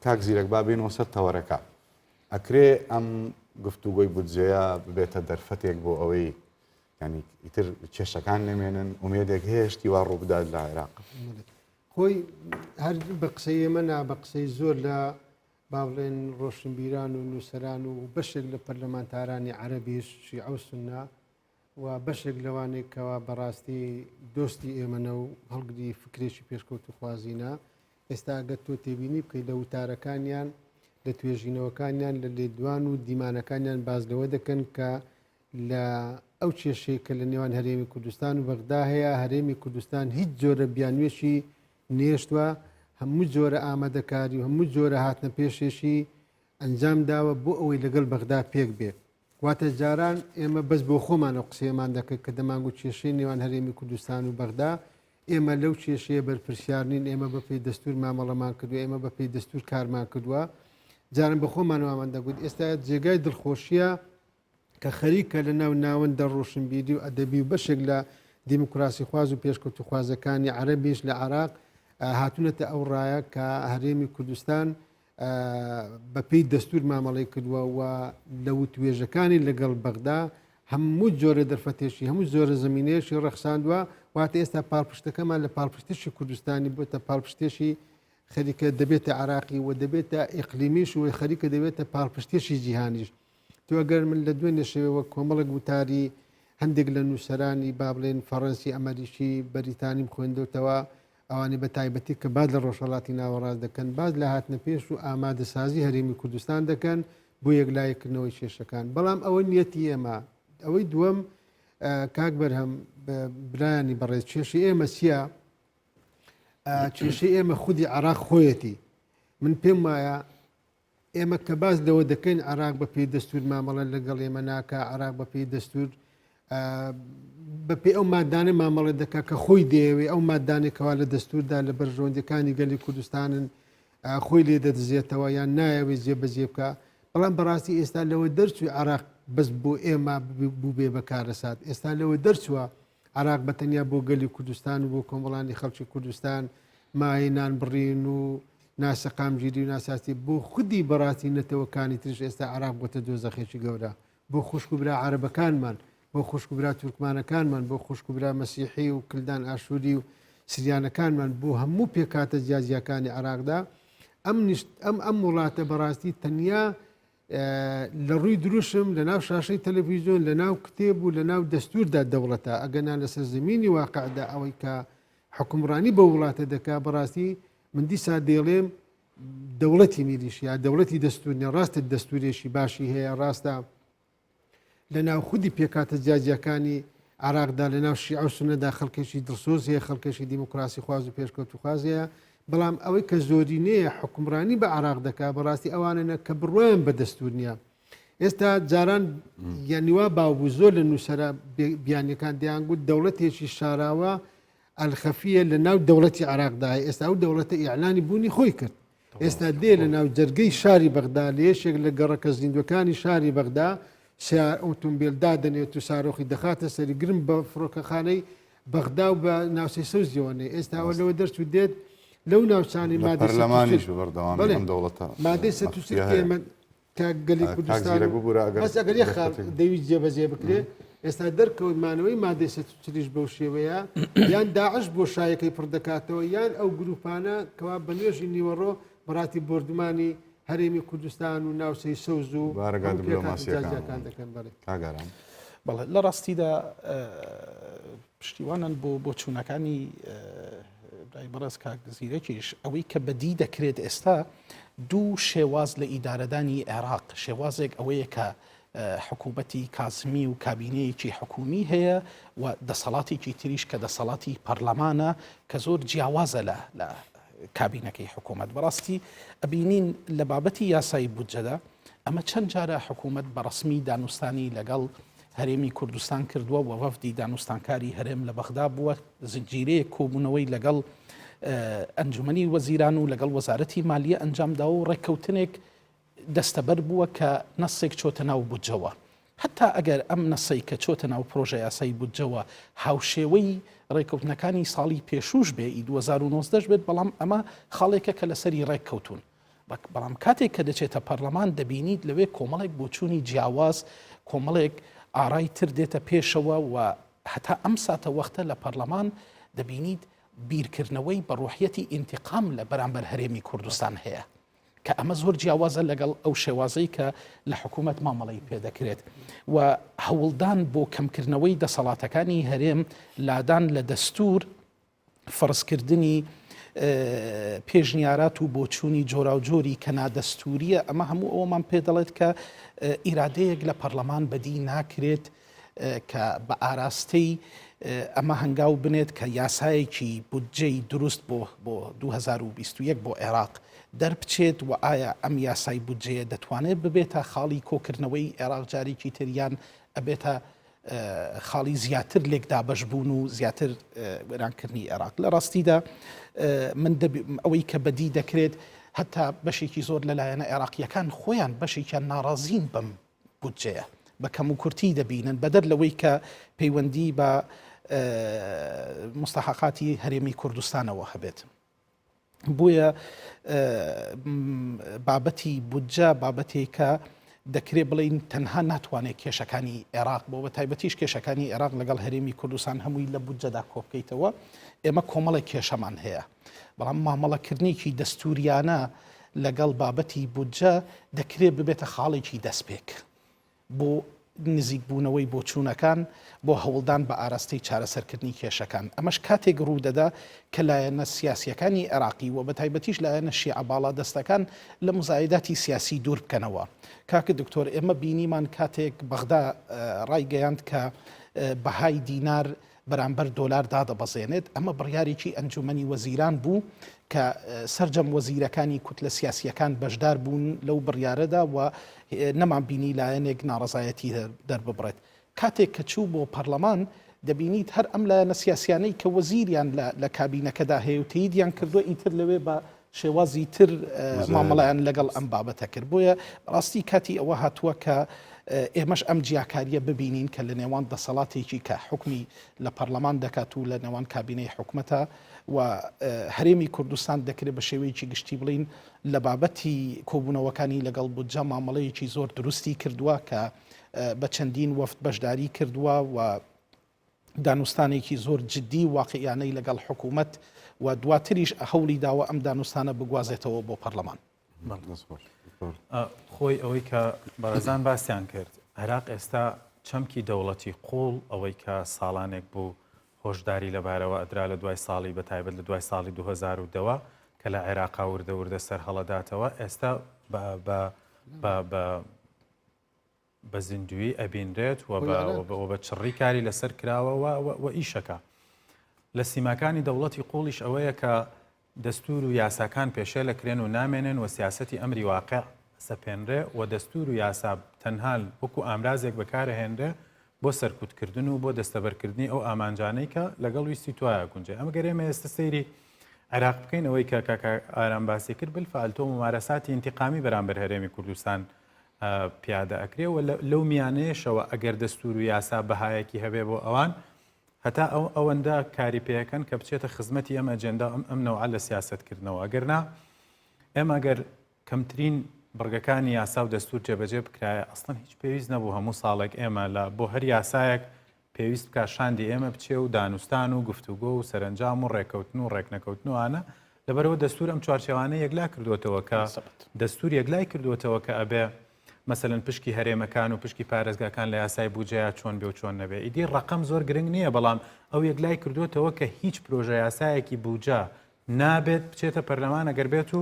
کاک زیرەک با بینەوە سەر تەوەرەکە ئەکرێ ئەم گفتوگۆی بودجەیە ببێتە دەرفەتێک بۆ ئەوەی ینی ئیتر کێشەکان نەمێنن ومێدێک هەیەشتی وا ڕوو بدات لە عێراق خۆی هەر بە قسەی ئێمە نا بە قسەی زۆر لە با بڵێن ڕۆشنبیران و نووسەران و بەشێک لە پەرلەمانتارانی عەرەبیش شیعە و سوننا و بەشێک لەوانێک کەوا بەڕاستی دۆستی ئێمەنە و هەڵگری فکرێکی پێشکەوت و خوازینە ئێستا ئەگەر تۆ تێبینی بکەیت لە وتارەکانیان لە توێژینەوەکانیان لە لێدوان و دیمانەکانیان باز لەوە دەکەن کە لە ئەو کێشەی کە لە نێوان هەرێمی کوردستان و بەغدا هەیە هەرێمی کوردستان هیچ جۆرە بیانوێشی نێشتووە هەموو جۆرە ئامادەکاری و هەموو جۆرە هاتنە پێشێشی ئەنجام داوە بۆ ئەوەی لەگەڵ بەغدا پێک بێت واتە جاران ئێمە بەس بۆ خۆمانە قسەیەمان دەکەیت کە دەمانگو کێشەی نێوان هەرێمی کوردستان و بەغدا ئێمە لەو کێشەیە بەرپرسیارنین ئێمە بەپێی دەستور مامەڵەمان کردو ئێمە بەپێی دەستور کارمان کردووە جارن بە خۆمانەوەمان دەگوت ئێستا جێگای دڵخۆشیە کە خەریکە لە ناو ناوەندە ڕۆشنبیری و ئەدەبی و بەشێک لە دیموکراسی خواز و پێشکەوت و خوازەکانی عەرەبیش لە عێراق هاتوونەتە ئەو ڕایە کە هەرێمی کوردستان بەپێی دەستور مامەڵەی کردووە و لە وتوێژەکانی لەگەڵ بەغدا هەموو جۆرە دەرفەتێشی هەموو زۆرە زمینەیەشی ڕەخساندووە واتە ئێستا پاڵپشتەکەمان لە پاڵپشتێکی کوردستانی بۆتە پاڵپشتێشی خەریکە دەبێتە عراقی و دەبێتە ئیقلیمیش و خەریکە دەبێتە پاڵپشتێکی جیهانیش تو ئەگەر من لە دوێنێ شێوەوە کۆمەڵک وتاری هەندێک لە نووسەرانی با بڵێن فەڕەنسی ئەمریکی بەریتانیم خوێندوتەوە ئەوانی بە تایبەتی کە بعد لە ڕۆژهەڵاتی ناوەڕاست دەکەن باز لە هاتنە پێش و ئامادەسازی هەرێمی کوردستان دەکەن بۆ یەکلایەکردنەوەی کێشەکان بەڵام ئەوە نیەتی ئێمە ئەوەی دووەم کاک بەرهەم برایانی بەڕێز کێشی ئێمە چییە کێشەی ئێمە خودی عێراق خۆیەتی من پێم وایە ئێمە کە باز لەوە دەکەین عێراق بە پێی دەستور مامەڵە لەگەڵ ئێمە ناکە عێراق بە پێی دەستور بەپێ ئەو مادانە مامەڵە دەکا کە خۆی دەیەوێ ئەو مادانێکەوە لە دەستوردا لە بەرژەوەندەکانی گەلی کوردستانن خۆی لێ دەدزێتەوە یان نایەوێ جێبەجێ بکە بەڵام بەڕاستی ئێستا لەوە دەرچووی عێراق بەس بۆ ئێمە بوو بێ بەکارەسات ئێستا لەوە دەرچووە عێراق بەتەنیا بۆ گەلی کوردستان و بۆ کۆمەڵانی خەڵکی کوردستان مای نان بڕین و ناسەقامگیری و ناساستی بۆ خودی بەڕاستی نەتەوەکانی ترش ئێستا عێراق بۆتە دۆزەخێکی گەورە بۆ خوشکوبرا عەرەبەکانمان بۆ خوشکوبرا تورکمانەکانمان بۆ خوشکوبرا مەسیحی و کلدان ئاشووری و سریانەکانمان بۆ هەموو پێکاتە جیازیەکانی عێراقدا ئەم وڵاتە بەڕاستی تەنیا لە ڕووی دروشم لە ناو شاشەی تەلەڤیزیۆن لە ناو کتێب و لە ناو دەستوردا دەوڵەتە ئەگەنا لەسەر زمینی واقعدا ئەوەی کە حکومڕانی بە وڵاتە دەکا بەڕاستی من دیسا دێڵێم دەوڵەتی میلیشیا دەوڵەتی دەستورنیە ڕاستە دەستورێکی باشی هەیە ڕاستە لە ناو خودی پێکاتە جیاجیەکانی عێراقدا لە ناو شیعە و سونەدا خەڵکێکی دڵسۆز هەیە خەڵکێکی دیموکراسی خواز و پێشکەوت و خواز هەیە بەڵام ئەوەی کە زۆرینەیە حکومڕانی بە عێراق دەکا بەڕاستی ئەوانە کە بڕۆیان بە دەستور نییە ئێستا جاران یانیوا باوبوو زۆر لە نووسەرە بیانیەکان دەیانگوت دەوڵەتێکی شاراوە ئەلخەفیە لە ناو دەوڵەتی عێراقدای ئێستا ئەو دەوڵەتە ئیعلانی بوونی خۆی کرد ئێستا دێ لە ناو جەرگەی شاری بەغدا لە یەشێک لە گەڕەکە زیندوەکانی شاری بەغدا ئۆتۆمبیل دادەنێت و سارۆخی دەخاتە سەری گرم بە فڕۆکەخانەی بەغدا و بە ناوسەی سەوزیەوەنێ ئێستاوە لەوە دەرچوو دێت لەو ناوچانی پەرلەمانیش بەردەوامی ئەم دەوڵەتە مادەی 130 ئێمە کاگەلی کوردستان بەس ئەگەر یە خاڵ دەویست جێبەجێ بکرێت ئێستا دەرکەوتمانەوەی مادەی 130 بەو شێوەیە یان داعش بۆ شایەکەی پڕ دەکاتەوە یان ئەو گروپانە کەوا بە نوێژی نیوەڕۆ بەڕاتی بردمانی هەرێمی کوردستان و ناوچەی سەوز و بارگادیپلۆماسیەکان دەکەن کاگەران بەڵێ لە ڕاستیدا پشتیوانن بۆ چوونەکانی بەڕێز کاگزیرەکیش ئەوەی کە بەدی دەکرێت ئێستا دوو شێواز لە ئیدارەدانی عێراق شێوازێک ئەوەیە کە حکوومەتی کازمی و کابینەیەکی حکومی هەیە و دەسەڵاتێکی تریش کە دەسەڵاتی پەرلەمانە کە زۆر جیاوازە لە کابینەکەی حکوومەت بەڕاستی ئەبینین لە بابەتی یاسایی بودجەدا ئەمە چەند جارە حکوومەت بەڕسمی دانوستانی لەگەڵ هەرێمی کوردستان کردووە و وەفدی دانوستانکاری هەرێم لە بەغدا بووە زنجیرەیە کۆبوونەوەی لەگەڵ ئەنجومەنی وەزیران و لەگەڵ وەزارەتی مالیە ئەنجامداوە و ڕێککەوتنێک دەستەبەر بووە کە نەسێک چۆتە ناو بودجەوە حتا ئەگەر ئەم نەسەی کە چۆتە ناو پرۆژە یاسایی بودجەوە هاوشێوەی ڕێککەوتنەکانی ساڵی پێشوش بێ 2019 بێت بەڵام ئەمە خاڵێکە کە لەسەری ڕێککەوتون بەڵام کاتێک کە دەچێتە پەرلەمان دەبینیت لەوێ کۆمەڵێک بۆچوونی جیاواز کۆمەڵێک ئارای تر دێتە پێشەوە و هەتا ئەم ساتە وەختە لە پەرلەمان دەبینیت بیرکردنەوەی بە ڕوحیەتی ئینتیقام لە بەرامبەر هەرێمی کوردستان هەیە کە ئەمە زۆر جیاوازە لەگەڵ ئەو شێوازەی کە لە حکوومەت مامەڵی پێدەکرێت و هەوڵدان بۆ کەمکردنەوەی دەسەڵاتەکانی هەرێم لادان لە دەستور فەرزکردنی پێشنیارات و بۆچوونی جۆرا و جۆری کە نادەستوریە ئەمە هەموو ئەومان پێ دەڵێت کە ئیرادەیەک لە پەرلەمان بەدی ناکرێت کە بە ئاراستەی ئەمە هەنگاو بنێت کە یاسایەکی بودجەی دروست بۆ 2021 بۆ عێراق دەربچێت و ئایا ئەم یاسای بودجەیە دەتوانێت ببێتە خاڵی کۆکردنەوەی عێراق جارێکی تریان ئەبێتە خاڵی زیاتر لێکدا بەش بوون و زیاتر وێرانکردنی عێراق لە ڕاستیدا من ئەوەی کە بەدی دەکرێت هەتا بەشێکی زۆر لەلایەنە عێراقیەکان خۆیان بەشێکیان ناڕازین بەم بودجەیە بە کەم و کورتی دەبینن بەدەر لەوەی کە پەیوەندی بە مستحقاتی هەرێمی کوردستانەوە هەبێت بۆیە بابەتی بودجە بابەتێکە دەکرێت بڵین تەنها ناتوانێت کێشەکانی عێراق بۆ بە تایبەتیش کێشەکانی عێراق لەگەڵ هەرێمی کوردستان هەمووی لە بودجەدا کۆبکەیتەوە ئێمە کۆمەڵێک کێشەمان هەیە بەڵام مامەڵەکردنێکی دەستوریانە لەگەڵ بابەتی بودجە دەکرێت ببێتە خاڵێکی دەستپێک بۆ نزیک بوونەوەی بۆ چوونەکان بۆ هەوڵدان بە ئاراستەی چارەسەرکردنی کێشەکان ئەمەش کاتێک ڕوودەدا کە لایەنە سیاسیەکانی عێراقی و بە تایبەتیش لایەنە شیعە باڵا دەستەکان لە مزایداتی سیاسی دوور بکەنەوە کاکە دکتۆر ئێمە بینیمان کاتێک بەغدا ڕایگەیاند کە بەهای دینار بەرامبەر دۆلار دادەبەزێنێت ئەمە بڕیارێکی ئەنجومەنی وەزیران بوو کە سەرجەم وەزیرەکانی کوتلە سیاسیەکان بەشدار بوون لەو بڕیارەدا و نەمان بینی لایەنێک ناڕزایەتی دەرببڕێت کاتێک کە چوو بۆ پەرلەمان دەبینیت هەر ئەم لایەنە سیاسیانەی کە وەزیریان لە کابینەکەدا هەیە و تەییدیان کردووە ئیتر لەوێ بە شێوازی تر مامەڵیان لەگەڵ ئەم بابەتە کرد بۆیە ڕاستی کاتی ئەوە هاتووە کە ئێمەش ئەم جیاکاریە ببینین کە لە نێوان دەسەڵاتێکی کە حکمی لە پەرلەمان دەکات و لە نێوان کابینەی حکومەتە و هەرێمی کوردستان دەکرێت بە شێوەیەکی گشتی بڵین لە بابەتی کۆبوونەوەکانی لەگەڵ بودجە مامەڵەیەکی زۆر دروستی کردووە کە بە چەندین وەفد بەشداری کردووە و دانوستانێکی زۆر جددی واقعیانەی لەگەڵ حکوومەت و دواتریش هەوڵی داوە ئەم دانوستانە بگوازێتەوە بۆ پەرلەمان خۆی ئەوەی کە بەڕێزان باسییان کرد عێراق ئێستا چەمکی دەوڵەتی قوڵ ئەوەی کە ساڵانێک بوو هۆشداری لەبارەوە ئەدرا لە دوای ساڵی بەتایبەت لە دوای ساڵی 2010 کە لە عێراقا وردە وردە سەر هەڵەداتەوە ئێستا بە زیندوی ئەبینرێت و بە چڕی کاری لەسەر کراوە و ئیشەکە لە سیماکانی دەوڵەتی قوڵیش ئەوەیە کە دەستور و یاساکان پێشێ لەکرێن و نامێنن و سیاسەتی ئەمری واقع سەپێنرێ و دەستور و یاسا تەنها وەکو ئامرازێک بەکارهێنرێ بۆ سەرکوتکردن و بۆ دەستەبەرکردنی ئەو ئامانجانەی کە لەگەڵ ویستی توایە گونجێ ئەمە گەرێمە ئێستا سەیری عێراق بکەین ئەوەی کە ئارام باسی کرد بالفعل تۆ ممارەساتی ئینتیقامی بەرامبەر هەرێمی کوردستان پیادە ئەکرێ و لەو میانەیەشەوە ئەگەر دەستور و یاسا بەهایەکی هەبێ بۆ ئەوان هەتا ئەوەندە کاری پێەکەن کە بچێتە خزمەتی ئەم ئەجێندا ئەم نەوعە لە سیاستکردنەوە ئەگەرنا ئێمە ئەگەر کەمترین بڕگەکانی یاسا و دەستور جێبەجێ بکرایە ئەسڵەن هیچ پێویست نەبوو هەموو ساڵێک ئێمە لە بۆ هەر یاسایەک پێویست بکە شاندی ئێمە بچێ و دانوستان و گفتوگۆ و سەرنجام و ڕێکەوتن و ڕێکنەکەوتنوانە لەبەرەوە دەستور ئەم چوارچێوانە یەکلا کردوتەوە کە دەستور یەکلای کردوتەوە کە ئەبێ مەسەلەن پشکی هەرێمەکان و پشکی پارێزگاکان لە یاسای بودجەیە چۆن بێ و چۆن نەبێ ئیدی ڕقم زۆر گرنگ نییە بەڵام ئەو یەکلای کردوتەوە کە هیچ پرۆژە یاسایەکی بودجە نابێت بچێتە پەرلەمان ئەگەر بێت و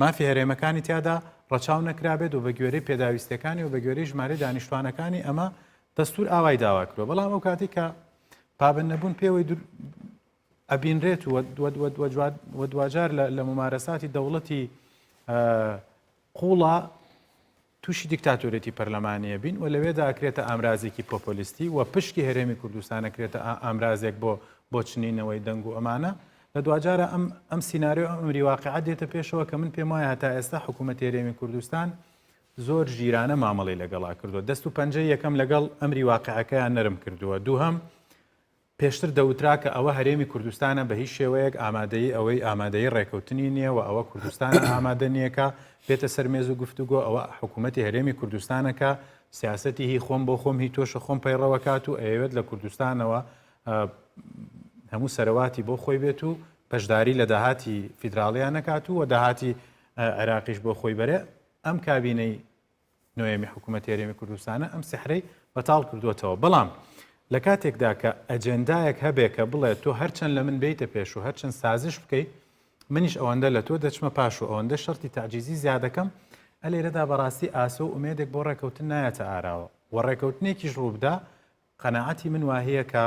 مافی هەرێمەکانی تیادا ڕەچاو نەکرابێت و بە گوێرەی پێداویستەکانی و بە گوێرەی ژمارەی دانیشتوانەکانی ئەمە دەستور ئاوای داوا کردووە بەڵام ئەو کاتی کە پابند نەبوون پێوەی ئەبینرێت و دوجار لە ممارەساتی دەوڵەتی قوڵە تووشی دیکتاتۆرەتی پەرلەمانیە بین و لەوێدا ئەکرێتە ئامرازێکی پۆپۆلیستی و پشکی هەرێمی کوردستان ئەکرێتە ئامرازێک بۆ چنینەوەی دەنگ و ئەمانە لە دوجارە ئەم سیناریۆ ئەمری واقعە دێتە پێشەوە کە من پێم وایە هەتا ئێستا حکوومەتی هەرێمی کوردستان زۆر ژیرانە مامەڵی لەگەڵا کردووە دەست و پەنجەی یەکەم لەگەڵ ئەمری واقعەکەیان نەرم کردووە دووهەم پێشتر دەوترا کە ئەوە هەرێمی کوردستانە بە هیچ شێوەیەک ئامادەی ڕێکەوتنی نییە و ئەوە کوردستانە ئامادە نییەکە بێتە سەرمێز و گفتوگۆ ئەوە حکوومەتی هەرێمی کوردستانەکە سیاسەتی هی خۆم بۆ خۆم هی تۆشە خۆم پەیڕەوە کات و ئەوێت لە کوردستانەوە هەموو سەرەواتی بۆ خۆی بێت و پەشداری لە داهاتی فیدراڵیان نەکات و داهاتی عێراقیش بۆ خۆی بەرێ ئەم کابینەی نوێمی حکوومەتی هەرێمی کوردستانە ئەم سحرەی بەتاڵ کردوتەوە بەڵام لە کاتێکدا کە ئەجێندایەک هەبێ کە بڵێت تۆ هەرچەند لە من بیتە پێش و هەرچەند سازش بکەیت منیش ئەوەندە لە تۆ دەچمە پاش و ئەوەندە شەرتی تعجیزی زیادەکەم ئەلێرەدا بەڕاستی ئاسە و ئومێدێک بۆ ڕێکەوتن نایەتە ئاراوە و ڕێکەوتنێکیش ڕووبدا قەناعەتی من وهەیە کە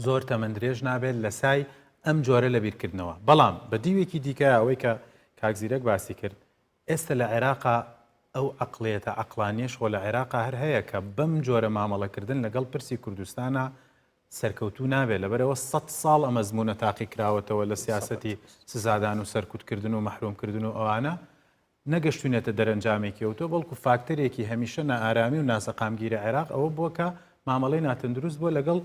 زۆر تەمەندرێژ نابێت لە سای ئەم جۆرە لە بیرکردنەوە بەڵام بە دیوێکی دیکە ئەوەی کە کاکزیرەک باسی کرد ئێستا لە عێراقا ئەو عقلێتە عقلانیش خۆ لە عێراقا هەر هەیە کە بەم جۆرە مامەڵەکردن لەگەڵ پرسی کوردستانە سەرکەوتوو نابێت لەبەرەوە 100 ساڵ ئەمە زمونە تاقی کراوەتەوە لە سیاسەتی سزادان و سەرکوتکردن و مەحرومکردن و ئەوانە نەگەشتونێتە دەرەنجامێکیەوە تۆ بەڵکو فاکتەرێکی هەمیشە نائارامی و ناسەقامگیری عێراق ئەوە بووە کە مامەڵەی ناتەندروست بووە لەگەڵ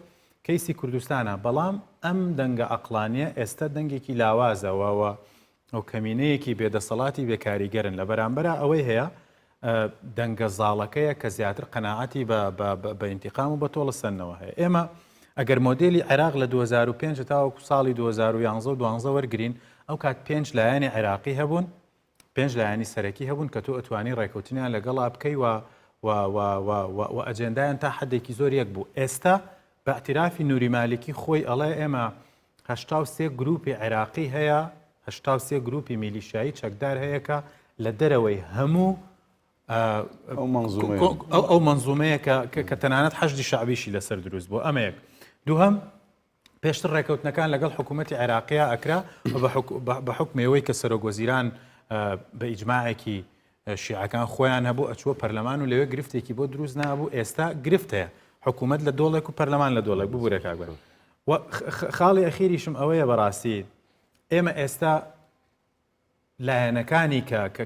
کەیسی کوردستانە بەڵام ئەم دەنگە عقلانیە ئێستا دەنگێکی لاوازەوەوە ئەو کەمینەیەکی بێدەسەڵاتی بێکاریگەرن لە بەرامبەرە ئەوەی هەیە دەنگە زاڵەکەیە کە زیاتر قەناعەتی بە ئینتیقام و بە تۆڵە سەرنەوە هەیە ئێمە ئەگەر مۆدێلی عێراق لە 2005 تاوەکو ساڵی 2011 و 12 وەرگرین ئەو کات 5 لایەنی عێراقی هەبوون 5 لایەنی سەرەکی هەبوون کە تۆ ئەتوانی ڕێکەوتنیان لەگەڵا بکەی و ئەجێندایان تا حدێکی زۆر یەک بوو ئێستا بە اعترافی نوری مالکی خۆی ئەڵێ ئێمە 83 گروپی عێراقی هەیە 83 گروپی میلیشایی چەکدار هەیە کە لە دەرەوەی هەموو ئەو منزومەیە کە تەنانەت حەشدی شعبیشی لەسەر دروست بوو ئەمەیەک دووهەم پێشتر ڕێکەوتنەکان لەگەڵ حکوومەتی عێراقیە ئەکرا بە حکمێوەی کە سەرۆگۆزیران بە ئیجماعێکی شیعەکان خۆیان هەبوو ئەچووە پەرلەمان و لەوێ گرفتێکی بۆ دروست نابوو ئێستا گرفتەیە حکوومەت لە دۆڵێک و پەرلەمان لە دۆڵێک ببوورە کاکبەر خاڵی ئەخیریشم ئەوەیە بەڕاستی ئێمە ئێستا لایەنەکانی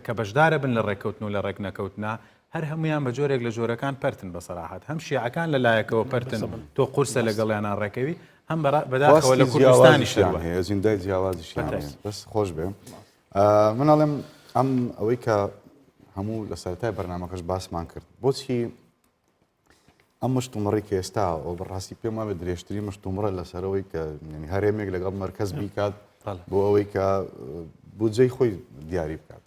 کە بەشدارە بن لە ڕێکەوتن و لە ڕێک نەکەوتنا هەر هەمویان بە جۆرێک لە جۆرەکان پەرتن بەسەراحەت هەم شیعەکان لە لایەکەوە پەرتن تۆ قورسە لەگەڵیانان ڕێکەوی هەم بەداخەوە لە کوردستانی هەیە زیندای جیاوازیشیان بەس خۆش بێ منەڵێم ئەم ئەوەی کە هەموو لە سەرەتای بەرنامەکەش باسمان کرد بۆچی ئەم مشتومڕی کە ئێستا و بەڕاستی پێم وابێت درێژتری مشتومڕە لەسەرەوەی کە هەرێمێک لەگەڵ مەرکەز بیکات بۆ ئەوەی کە بودجەی خۆی دیاری بکات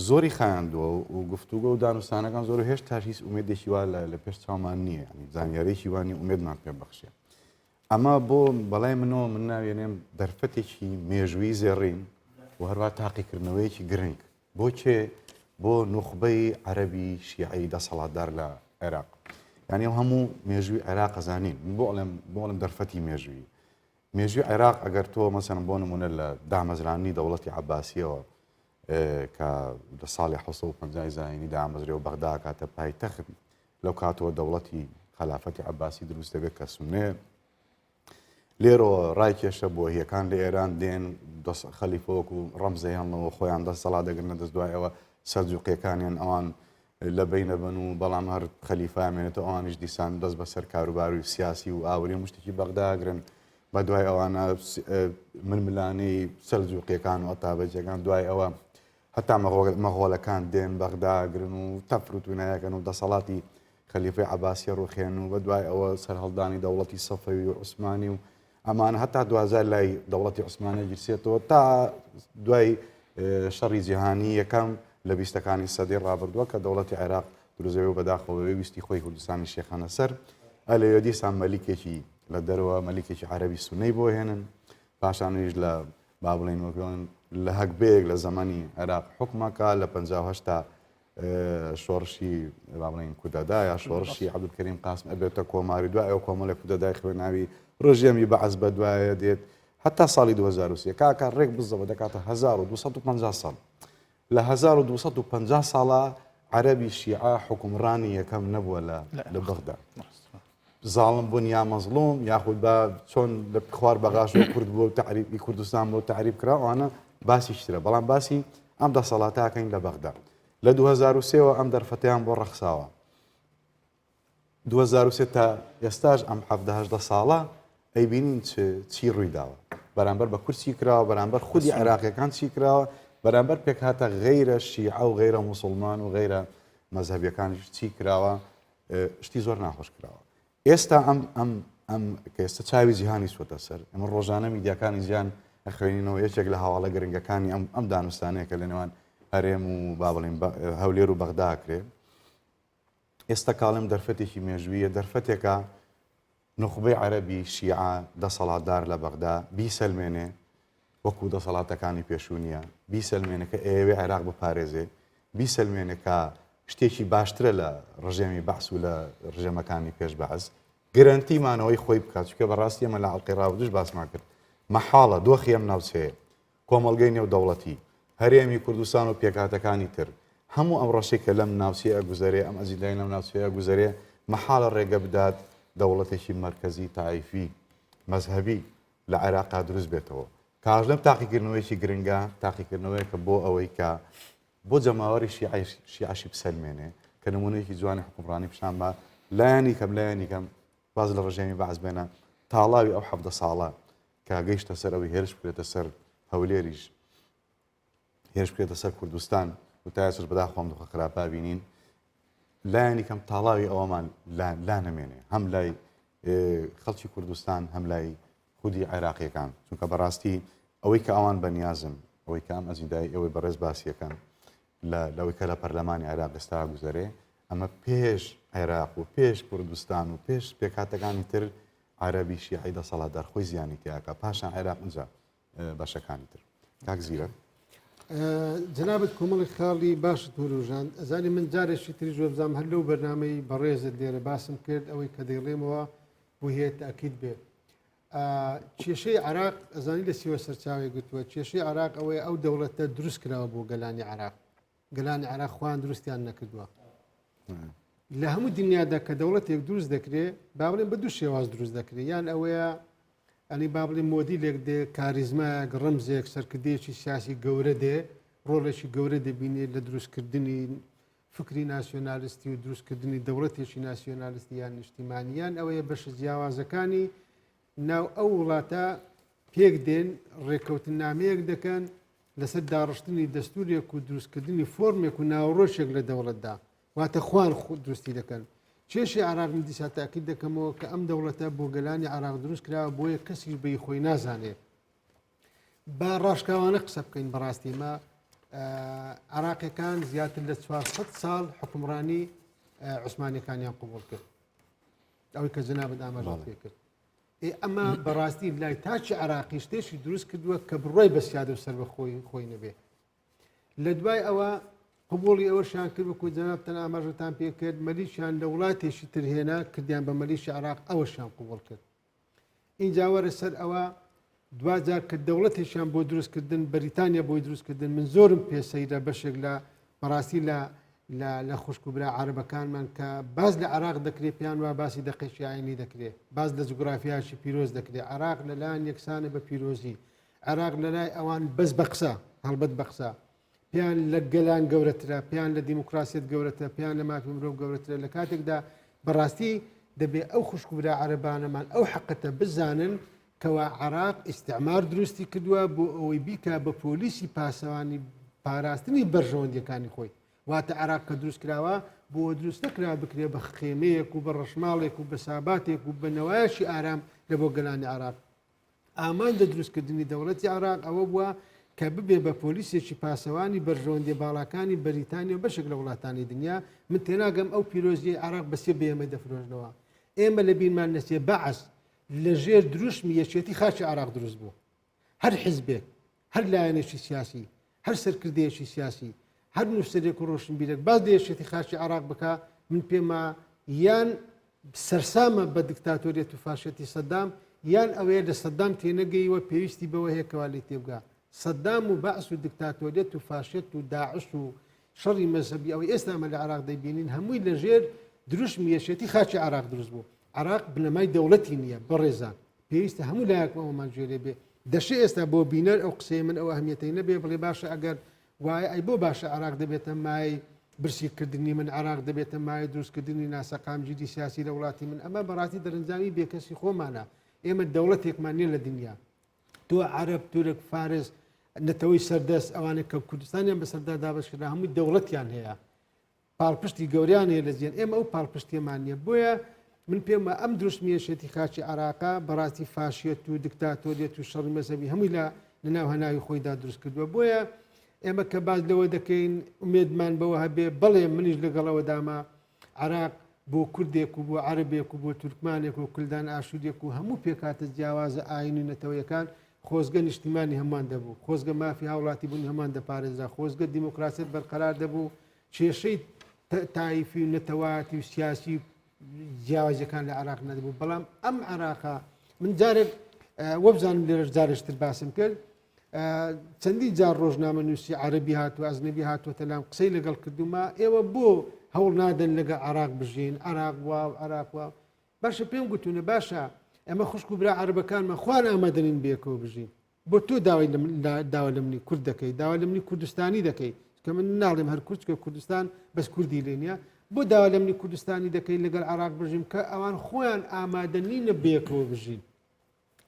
زۆری خایاندووە و گفتوگە و دانوستانەکان زۆر هێشتا هیچ ئومێدێکی وا لە پێش چاومان نییە زانیارێکی وانی ئومێدمان پێ بەخشێ ئەمە بۆ بەڵای منەوە من ناوێنێم دەرفەتێکی مێژووی زێڕین و هەروە تاقیکردنەوەیەکی گرنگ بۆ بۆ نوخبەی عەرەبی شیعی دەسەڵاتدار لە عێراق یعنی هەموو مێژووی عێراق ئەزانین بۆڵم دەرفەتی مێژووی عێراق ئەگەر تۆ مەسەن بۆ نمونە لە دامەزرانی دەوڵەتی عەباسیەوە کە لە ساڵی 1950 زاینی دامەزرێ و بەغدا کاتە پایتەخت لەو کاتەوە دەوڵەتی خەلافەتی عەباسی دروست دەبێت کە سونێ لێرەوە ڕای کێشە بۆ هیەکان لە ئێران دێن خەلیفەوەک و ڕەمزەیانەوە خۆیان دەست سەڵا دەگرنە دەست دوایەوە سەرجوقیەکانیان ئەوان لە بینەبن و بەڵام هەر خەلیفامێنێتە ئەوانیش دیسان دەست بەسەر کاروبار و سیاسی و ئاوری مشتێکی بەغداگرن بە دوای ئەوانە ململانەی سەلجوقیەکان و ئەتابەجەکان دوای ئەوە هەتا مەغۆڵەکان دێن بەغداگرن و تەفروت و نایەکەن و دەسەڵاتی خەلیفەی عەباسی ڕوخێن و بە دوای ئەوە سەرهەڵدانی دەوڵەتی سەفەوی و عوسمانی و ئەمانە هەتا دوازار لای دەوڵەتی عوسمانی گیرسێتەوە تا دوای شەڕی جیهانی یەکەم لە بیستەکانی سەدەی ڕابردووە کە دەوڵەتی عێراق دروزەوە بەداخەوەی ویستی خۆی کوردستانی شێخانە سەر ئەلێ دیسان مەلیکێکی لە دەرەوە مەلیکێکی عەرەبی سونەی بۆ هێنن پاشانیش لە با بڵێن وەکڵێن لە هەکبەیەک لە زەمانی عێراق حکومەکە لە 58 شۆڕشی با بڵێن کودەدا یا شۆڕشی عەبدولکەریم قاسم ئەبێتە کۆماری دوای ئەو کۆمەڵی کودەدای خوێناوی ڕژێمی بەعەز بە دوایە دێت هەتا ساڵی 2023 کاکە ڕێک بزەوە دەکاتە 1250 ساڵ لە 1250 ساڵە عەرەبی شیعە حکومڕانی یەکەم نەبووە لە بەغدا زاڵم بوون یا مەزڵوم یاخود بە چۆن لە خوار بەغاش و کورد بووە و تعریفی کوردستان بۆ تعریف کرا ئەوانە باسی شترە بەڵام باسی ئەم دەسەڵاتاکەین لە بەغدا لە 2023ەوە ئەم دەرفەتیان بۆ ڕەخساوە 2023 تا ئێستاش ئەم 17 ساڵە ئەیبینین چی ڕوویداوە بەرامبەر بە کورسی کراوە بەرامبەر خودی عێراقیەکان چی کراوە بەرامبەر پێک هاتە غەیرە شیعە و غەیرە موسڵمان و غەیرە مەزهەبیەکانیش چی کراوە شتی زۆر ناخۆش کراوە ئێستا ئەم کە ئێستا چاوی جیهانی سوەتە سەر ئەمە ڕۆژانە میدیاکانی جیان ئەخوێنینەوە یەکێک لە هەواڵە گرنگەکانی ئەم دانوستانەیە کە لە نێوان هەرێم و با بڵێن هەولێر و بەغداکرێ ئێستا کاڵم دەرفەتێکی مێژوویە دەرفەتێکە نخبەی عەرەبی شیعە دەسەڵاتدار لە بەغدا بیسەلمێنێ وەکو دەسەڵاتەکانی پێشوونیە بیسەلمێنە کە ئێوێ عێراق بپارێزێ بیسەلمێنە کە شتێکی باشترە لە ڕژێمی بەعس و لە ڕژێمەکانی پێش بەعس گرنتیمانەوەی خۆی بکات چونکە بەڕاستی ئەمە لە حەڵقەی ڕابردووش باسمان کرد مەحاڵە دۆخی ئەم ناوچەیە کۆمەڵگەی نێودەوڵەتی هەرێمی کوردستان و پێکهاتەکانی تر هەموو ئەم ڕەشەی کە لەم ناوچەیە گوزەرێ ئەم ئەزیدای لەم ناوچەیە گوزەرێ مەحاڵە ڕێگە بدات دەوڵەتێکی مەرکەزی تایفی مەزهەبی لە عێراقا دروست بێتەوە کاژ لەم تاقیکردنەوەیکی گرنگە تاقیکردنەوەیکە بۆ ئەوەی کە بۆ جەماوەری شیعەشی بسەلمێنێ کە نمونەیەکی جوانی حکومڕانی پیشان بە لایەنی کەم باز لە ڕژێمی بەعس بێنە تاڵاوی ئەو 17 ساڵە کە گەیشتە سەر ئەوەی هێرش بکرێتە سەر هەولێریش هێرش بکرێتە سەر کوردستان و تا ئێستش بەداخۆم دۆخە خراپا بینین لایەنی کەم تاڵاوی ئەوەمان لا نەمێنێ هەم لای خەڵکی کوردستان هەم لای خودی عێراقیەکان چونکە بەڕاستی ئەوەی کە ئەوان بەنیازن ئەوەی کە ئەم ئەزیدای ئەوەی بەڕێز باسیەکەن لەوەی کە لە پەرلەمانی عێراق ئێستا گوزەرێ ئەمە پێش عێراق و پێش کوردستان و پێش پێکهاتەکانی تر عەرەبی شیعەی دەسەڵاتدار خۆی زیانی تیاکە پاشان عێراق اینجا بەشەکانی تر کاک زیرە جنابەت کۆمەڵی خاڵی باشت وروژان ئەزانی من جارێکی تری زۆر بزانم هەر لەو بەرنامەی بەڕێزت لێرە باسم کرد ئەوەی کە دەیڵێمەوە بۆ هەیە تاکید بێت کێشەی عێراق ئەزانی لە سیوە سەرچاوی گوتووە کێشەی عێراق ئەوەیە ئەو دەوڵەتە دروست کراوە بۆ گەلانی عێراق گەلانی عێراق خوان دروستیان نەکردووە لە هەموو دنیادا کە دەوڵەتێک دروست دەکرێت با بڵێن بە دوو شێواز دروست دەکرێت یان ئەوەیە ئەنی با بڵێن مۆدیلێک دێ کاریزمایەک ڕەمزێک سەرکردەیەکی سیاسی گەورە دێ ڕۆڵێکی گەورە دەبینێت لە دروستکردنی فکری ناسیۆنالیستی و دروستکردنی دەوڵەتێکی ناسیۆنالیستی یان نیشتیمانیان ئەوەیە بەشە جیاوازەکانی ناو ئەو وڵاتە پێک دێن ڕێکەوتن نامەیەک دەکەن لەسەر داڕشتنی دەستورێک و دروستکردنی فۆرمێک و ناوڕۆژێک لە دەوڵەتدا واتە خوان دروستی دەکەن کێشی عێراق من دیسا تاکید دەکەمەوە کە ئەم دەوڵەتە بۆ گەلانی عێراق دروست کراوە بۆیە کەسیش بەی خۆی نازانێت با ڕاشکاوانە قسە بکەین بەڕاستی ما عێراقیەکان زیاتر لە 400 ساڵ حکومڕانی عوسمانیەکانیان قبول کرد ئەوەی کە جەنابەت ئاماژەت پێ کرد ئەمە بەڕاستی لای تاچی عێراقی شتێکی دروست کردووە کە بڕۆی بەسیادە و سەر بە خۆی نەبێ لە دوای ئەوە قبوڵی ئەوەشیان کرد وەکو جەنابتان ئاماژەتان پێ کرد مەلیشیان لە وڵاتێکی ترهێنا کردیان بە مەلیشی عێراق ئەوەشیان قبول کرد اینجا وەرە سەر ئەوە دوجار کە دەوڵەتێکیان بۆ دروستکردن بەریتانیا بۆی دروستکردن من زۆرم پێسەیرە بەشێک لە بەڕاستی لە خوشکوبرا عەرەبەکانمان کە باز لە عێراق دەکرێت پیان وا باسی دەقیشی ئاینی دەکرێت باز لە جوگرافیاشی پیرۆز دەکرێت عێراق لەلایەن یەکسانە بە پیرۆزی عێراق لەلای ئەوان بەس بە قسە هەڵبەت بە قسە پێیان لە گەلان گەورەترە، پێیان لە دیموکراسیت گەورەتە، پێیان لە مافی مرۆڤ گەورەترە. لە کاتێکدا بەڕاستی دەبێت ئەو خوشکبرا عەرەبانەمان ئەو حەقەتە بزانن کەوا عێراق ئیستعمار دروستی کردووە بۆ ئەوەی بیکە بە پۆلیسی پاسەوانی پاراستنی بەرژەوەندیەکانی خۆی. واتە عێراق کە دروست کراوە بۆ دروست نەکرا بکرێ بە خێمەیەک و بە ڕەشماڵێک و بە ساباتێک و بە نەوایەشی ئارام لە بۆ گەلانی عێراق. ئامانجە دروستکردنی دەوڵەتی عێراق ئەوە بووە کە ببێ بە پۆلیسێکی پاسەوانی بەرژەوەندی باڵاکانی بەریتانیا و بەشێک لە وڵاتانی دنیا. من تێناگەم ئەو پیرۆزی عێراق بەسێ بێمە دەفرۆشنەوە. ئێمە لە بینمان نەچێ بەعەس لە ژێر دروشمی یەکێتی خاچی عێراق دروست بوو. هەر حیزبێک، هەر لایەنێکی سیاسی، هەر سەرکردەیەکی سیاسی، هەر نووسەرێک و ڕۆشنبیرێک باز دەیەشێتی خاچی عێراق بکە، من پێما یان سەرسامە بە دیکتاتۆریەت و فاشەتی سەدام، یان ئەوەیە لە سەدام تێنەگەیوە پێویستی بەوە هەیەکەوە لێ تێبگا. سەدام و بەعس و دیکتاتۆریەت و فاشێت و داعش و شەڕی مەزهەبی ئەوەی ئێستا ئەمە لە عێراق دەیبینین هەمووی لە ژێر دروشمی یەکێتی خاچی عێراق دروست بوو. عێراق بنەمای دەوڵەتی نییە بەڕێزان، پێویستە هەموو لایەکەوەمان ژێرێ بێ. دەشێ ئێستا بۆ بینەر ئەو قسەی من ئەو ئەهمیەتەی نەبێ بڵێ باشە ئەگەر وایە ئەی بۆ باشە عێراق دەبێتە مای برسیکردنی من، عێراق دەبێتە مای دروستکردنی ناسەقامجیدی سیاسی لە وڵاتی من. ئەمە بەڕاستی دەرەنجامی بێکەسی خۆمانە. ئێمە دەوڵەتێکمان نیە لە دنیا. تۆ عەرەب، تورک، فارس، نەتەوەی سەردەست ئەوانێک کە کوردستانیان بەسەردا دابەشکرا هەمووی دەوڵەتیان هەیە، پاڵپشتی گەوریان هەیە لە جێن. ئێمە ئەو پاڵپشتیمان نییە. بۆیە من پێمە ئەم دروستمیەشێتی خاچی عێراقا بەڕاستی فاشێت و دیکتاتۆریەت و شەڕی مەزهەبی هەمووی لە ناو هەناوی خۆیدا دروست کردووە. بۆیە ئێمە کە باز لەوە دەکەین ئومێدمان بەوە هەبێ بەڵێ منیش لەگەڵەوە داما عێراق بۆ کوردێک و بۆ عەرەبێک و بۆ تورکمانێک و کولدان ئاشوودێک و هەموو پێکاتە جیاوازە ئاینی نەتەوەیەکان خۆزگە نیشتیمانی هەمان دەبوو، خۆزگە مافی هاوڵاتی بوونی هەمان دەپارێزرا، خۆزگە دیموکراسیت بەرقەرار دەبوو، کێشەی تایفی و نەتەواتی و سیاسی جیاوازەکان لە عێراق نەدەبوو. بەڵام ئەم عێراقا من جارێک وەبزانم لێرەش جارێشتر باسم کرد، چەندی جار ڕۆژنامە نووسی عەرەبی هاتووە ئەزنەبی هاتووەتە لام قسەی لەگەڵ کردومە ئێوە بۆ هەوڵ نادەن لەگە عێراق بژین، عێراق وا و عێراق وا. باشە پێم گوتونە باشە ئەمە خوشک و برا عەرەبەکانمە خوان ئامادەنین بێکەوە بژین. بۆ تۆ داوا لە منی کورد دەکەی، داوا لە منی کوردستانی دەکەی، کە من ناڵێم هەر کورد کە کوردستان بەس کوردی لێ نییە. بۆ داوا لە منی کوردستانی دەکەی لەگەڵ عێراق بژیم کە ئەوان خۆیان ئامادەنینە بێکەوە بژین.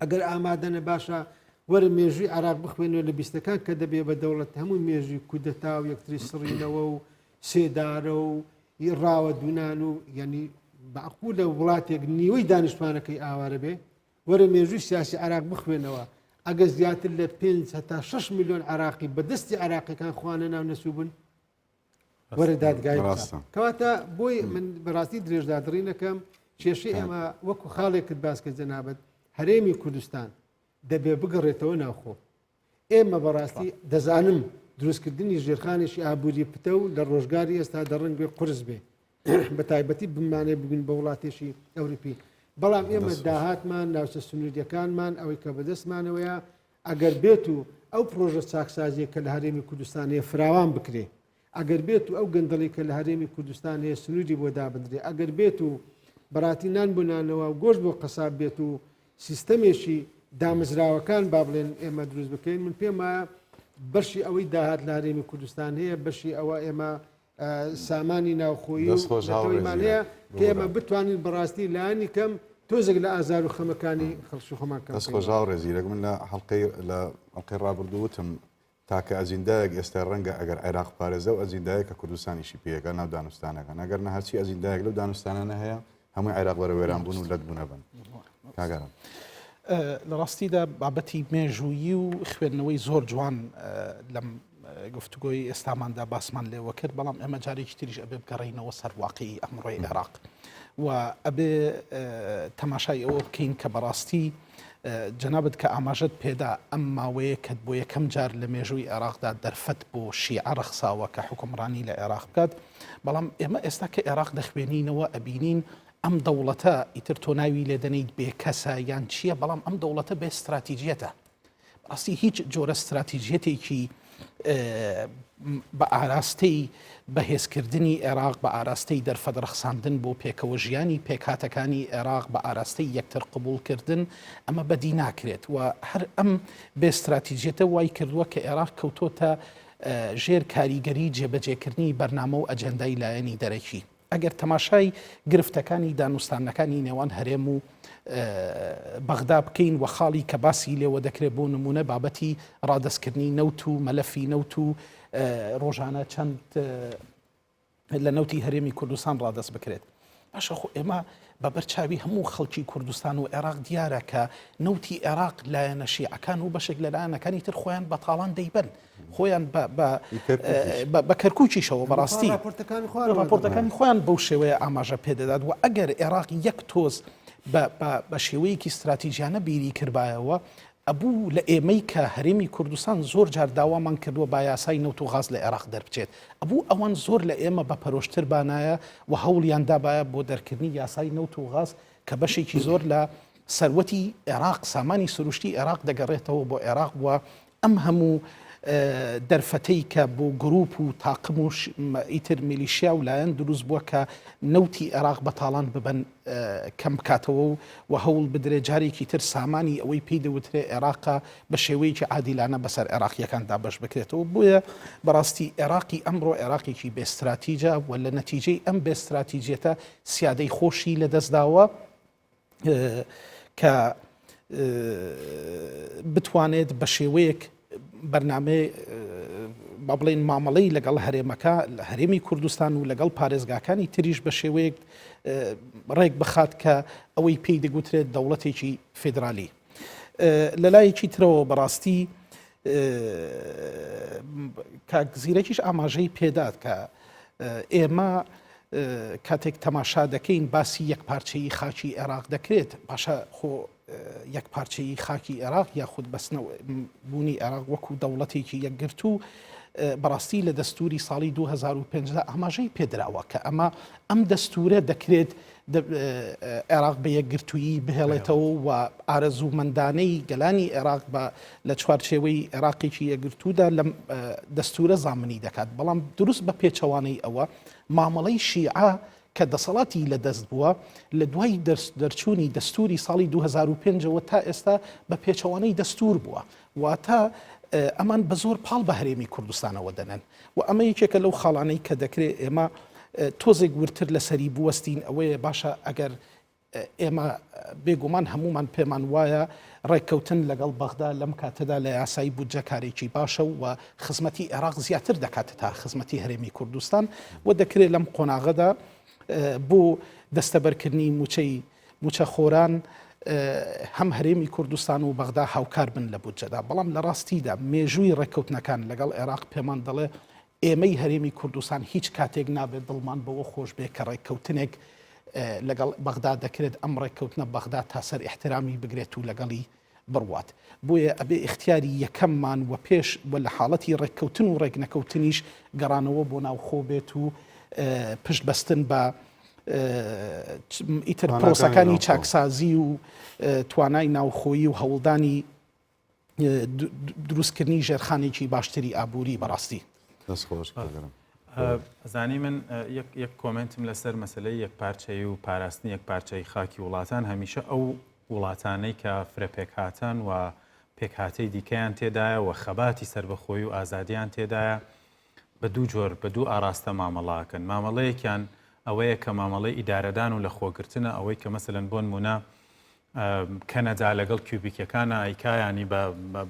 ئەگەر ئامادەنە باشە وەرە مێژووی عێراق بخوێنەوە لە بیستەکان کە دەبێ بە دەوڵەت هەموو مێژووی کودەتا و یەکتری سڕینەوە و سێدارە و ڕاوە دوونان و یعنی بەعقولە وڵاتێک نیوەی دانیشتوانەکەی ئاوارە بێ وەرە مێژووی سیاسی عێراق بخوێنەوە. ئەگە زیاتر لە 5 هەتا 6 میلیۆن عێراقی بەدەستی عێراقیەکان خوانە ناو نەسووبن وەرە دادگای کەواتە بۆی من بەڕاستی درێژدادڕی نەکەم. کێشەی ئێمە وەکو خاڵێکت باس کرد جەنابەت، هەرێمی کوردستان دەبێ بگەڕێتەوە ناوخۆ. ئێمە بەڕاستی دەزانم دروستکردنی ژێرخانێکی ئابووری پتە و لە ڕۆژگاری ئێستا دەڕنگ بێ قورس بێ بە تایبەتی بمانێ ببین بە وڵاتێکی ئەوروپی. بەڵام ئێمە داهاتمان ناوچە سنووریەکانمان ئەوەی کە بەدەستمانەوەیە ئەگەر بێت و ئەو پرۆژە چاکسازیە کە لە هەرێمی کوردستانەیە فراوان بکرێ، ئەگەر بێت و ئەو گەندەڵی کە لە هەرێمی کوردستان هەیە سنووری بۆ دابدرێ، ئەگەر بێت و بەراتی نان بۆنانەوە و گۆشت بۆ قەساب بێت و سیستەمێکی دامەزراوەکان با بڵێن ئێمە دروست بکەین، من پێم وایە بەشی ئەوەی داهات لە هەرێمی کوردستان هەیە، بەشی ئەوە ئێمە سامانی ناوخۆیی ومان هەیە کە ئێمە بتوانین بەڕاستی لایانی کەم تۆزێک لە ئازار و خەمەکانی خەڵکی خۆمان کەم. دەست خۆشاو ڕێزیرەک من لە هەڵقەی ڕابردووتم تاکە ئەزیندایەک ئێستا ڕەنگە ئەگەر عێراق پارێزە و ئەزیندایە کە کوردستانیشی پێەکە ناو دانوستانەکە، ئەگەر نەهاچی ئەزیندایەک لەو دانوستانانە هەیە هەمووی عێراق بەرە وێران بوون و لەت بوونە بن. کاگەرم لە ڕاستیدا بابەتی مێژوویی و خوێندنەوەی زۆر جوان لەم گفتوگۆی ئێستاماندا باسمان لێوە کرد، بەڵام ئەمە جارێکی تریش ئەبێ بگەڕێینەوە سەر واقعی ئەمڕۆی عێراق و ئەبێ تەماشای ئەوە بکەین کە بەڕاستی جەنابەت کە ئاماژەت پێدا ئەم ماوەیە کە بۆ یەکەم جار لە مێژووی عێراقدا دەرفەت بۆ شیعە ڕەخساوە کە حکومڕانی لە عێراق بکات. بەڵام ئێمە ئێستا کە عێراق دەخوێنینەوە ئەبینین ئەم دەوڵەتە ئیتر تۆ ناوی لێ دەنیت بێکەسە یان چییە، بەڵام ئەم دەوڵەتە بێ استراتیژیەتە. بەڕاستی هیچ جۆرە استراتیژیەتێکی بە ئاراستەی بەهێزکردنی عێراق، بە ئاراستەی دەرفەت ڕەخساندن بۆ پێکەوە ژیانی پێکهاتەکانی عێراق، بە ئاراستەی یەکتر قبولکردن ئەمە بەدی ناکرێت و هەر ئەم بێ استراتیژیەتە وای کردووە کە عێراق کەوتۆتە ژێر کاریگەری جێبەجێکردنی بەرنامە و ئەجەندای لایەنی دەرەکی ئەگەر تەماشای گرفتەکانی دانوستانەکانی نێوان هەرێم و بەغدا بکەین و خاڵی کە باسی لێوە دەکرێت بۆ نمونە بابەتی ڕادستکردنی نەوت و مەلەفی نەوت و ڕۆژانە چەند لە نەوتی هەرێمی کوردستان ڕادست بکرێت باشە خۆ ئێمە بە بەرچاوی هەموو خەڵکی کوردستان و عێراق دیارە کە نەوتی عێراق لایەنە شیعەکان و بەشێک لە لایەنەکانی تر خۆیان بە تاڵان دەیبەن خۆیان بە کەرکووکیشەوە بەڕاستی راپۆرتەکانی خۆیان بەو شێوەیە ئاماژە پێدەدات و ئەگەر عێراق یەک تۆز بە شێوەیەکی استراتیژیانە بیری کردبایەوە ئەبوو لە ئێمەی کە هەرێمی کوردستان زۆر جار داوامان کردووە با یاسای نەوت و غاز لە عێراق دەربچێت ئەبوو ئەوان زۆر لە ئێمە بە پەرۆشتر بانایە و هەوڵیان دابایە بۆ دەرکردنی یاسای نەوت و غاز کە بەشێکی زۆر لە سەروەتی عێراق سامانی سروشتی عێراق دەگەڕێتەوە بۆ عێراق وە ئەم هەموو دەرفەتەی کە بۆ گروپ و تاقم و ئیتر میلیشیا و لایەن دروست بووە کە نەوتی عێراق بەتاڵان ببن کەم بکاتەوە و هەوڵ بدرێت جارێکی تر سامانی ئەوەی پێی دەوترێ عێراقا بە شێوەیەکی عادیلانە بەسەر عێراقیەکاندا بەش بکرێتەوە بۆیە بەڕاستی عێراقی ئەمڕۆ عێراقێکی بێستراتیجە و لە نەتیجەی ئەم بێستراتیجێتە سیادەی خۆشی لەدەستداوە کە بتوانێت بە شێوەیەک بەرنامەی با بڵێن مامەڵەی لەگەڵ هەرێمەکە لە هەرێمی کوردستان و لەگەڵ پارێزگاکانی تریش بە شێوەیەک ڕێک بخات کە ئەوەی پێی دەگوترێت دەوڵەتێکی فێدرالی لەلایەکی ترەوە بەڕاستی کاگزیرەکیش ئاماژەی پێدات کە ئێمە کاتێک تەماشا دەکەین باسی یەک پارچەیی خاکی عێراق دەکرێت پاشە خۆ یەک پارچەیی خاکی عێراق یاخود بەستنەوە بوونی عێراق وەکو دەوڵەتێکی یەکگرت و بەڕاستی لە دەستوری ساڵی 2015 ئاماژەی پێدراوە کە ئەم دەستورە دەکرێت عێراق بە یەکگرتوویی بهێڵێتەوە و ئارەزومەندانەی گەلانی عێراق لە چوارچێوەی عێراقێکی یەکگرتوودا لەم دەستورە زامنی دەکات بەڵام دروست بە پێچەوانەی ئەوە مامەڵەی شیعە کە دەسەڵاتی لە دەست بووە لە دوای دەرچوونی دەستوری ساڵی 2005ەوە تا ئێستا بە پێچەوانەی دەستور بووە واتە ئەمان بە زۆر پاڵ بە هەرێمی کوردستانەوە دەنن و ئەمە یەکێکە لەو خاڵانەی کە دەکرێت ئێمە تۆزێک ورتر لەسەری بوەستین ئەوەیە باشە ئەگەر ئێمە بێگومان هەمومان پێمان وایە ڕێککەوتن لەگەڵ بەغدا لەم کاتەدا لە یاسایی بودجەکارێکی باشە و خزمەتی عێراق زیاتر دەکاتە تا خزمەتی هەرێمی کوردستان و دەکرێت لەم قۆناغەدا بۆ دەستەبەرکردنی موچە خۆران هەم هەرێمی کوردستان و بەغدا هاوکار بن لە بودجەدا بەڵام لە ڕاستیدا مێژووی ڕێککەوتنەکان لەگەڵ عێراق پێمان دەڵێ ئێمەی هەرێمی کوردستان هیچ کاتێک نابێت دڵمان بەوە خۆش بێ کە ڕێککەوتنێک لەگەڵ بەغدا دەکرێت ئەم ڕێککەوتنە بەغدا تا سەر احترامی بگرێت و لەگەڵی بڕوات بۆیە ئەبێ اختیاری یەکەممان و پێش و لە حاڵەتی ڕێککەوتن و ڕێک نەکەوتنیش گەڕانەوە بۆ ناوخۆ بێت و پشت بەستن بە ئیتر پرۆسەکانی چاکسازی و توانای ناوخۆیی و هەوڵدانی دروستکردنی ژێرخانێکی باشتری ئابووری بەڕاستی زانی من یەک کۆمنتم لەسەر مەسلەی یەک پارچەی و پاراستنی یەک پارچەی خاکی وڵاتان هەمیشە ئەو وڵاتانەی کە فرەپێک هاتن و پێکهاتەی دیکەیان تێدایە و خەباتی سربەخۆی و ئازادیان تێدایە بە دوو جۆر بە دوو ئاراستە مامەڵاکەن مامەڵەیەکیان ئەوەیە کە مامەڵەی ئیدارەدان و لە خۆگرتنە ئەوەی کە مەسەلەن بۆ نمونە کەنەدا لەگەڵ کیوبیکەکانە ئایکایانی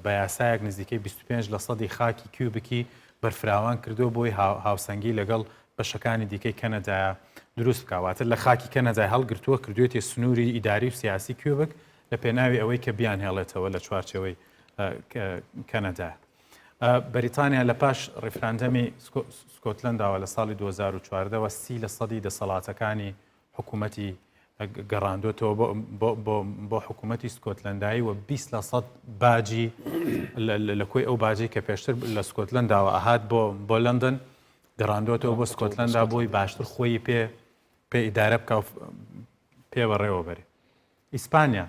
بە یاسایەک نزیکەی 25% خاکی کیوبکی بەرفراوان کردو بۆی هاوسەنگی لەگەڵ بەشەکانی دیکەی کەنەدایە دروست بکواتر لە خاکی کەنەدای هەڵگرتووە کردوێتی سنووری ئیداری و سیاسی کیوبک لە پێناوی ئەوەی کە بیان هێڵێتەوە لە چوارچەوەی کەنەدا. بەریتانیا لە پاش ڕێفراندەمی سکۆتلەنداوە لە ساڵی 2014ەوە 30% دەسەڵاتەکانی حکوومەتی گەڕاندوێتەوە بۆ حکوومەتی سکۆتلەندایی و 20% باجی لە کۆی ئەو باجی کە پێشتر لە سکۆتلەنداوە ئاهات بۆ لەندن گەڕاندوێتەوە بۆ سکۆتلەندا بۆی باشتر خۆی پێ ئیدارە بکە و پێوەڕێوە بەرێ. ئیسپانیا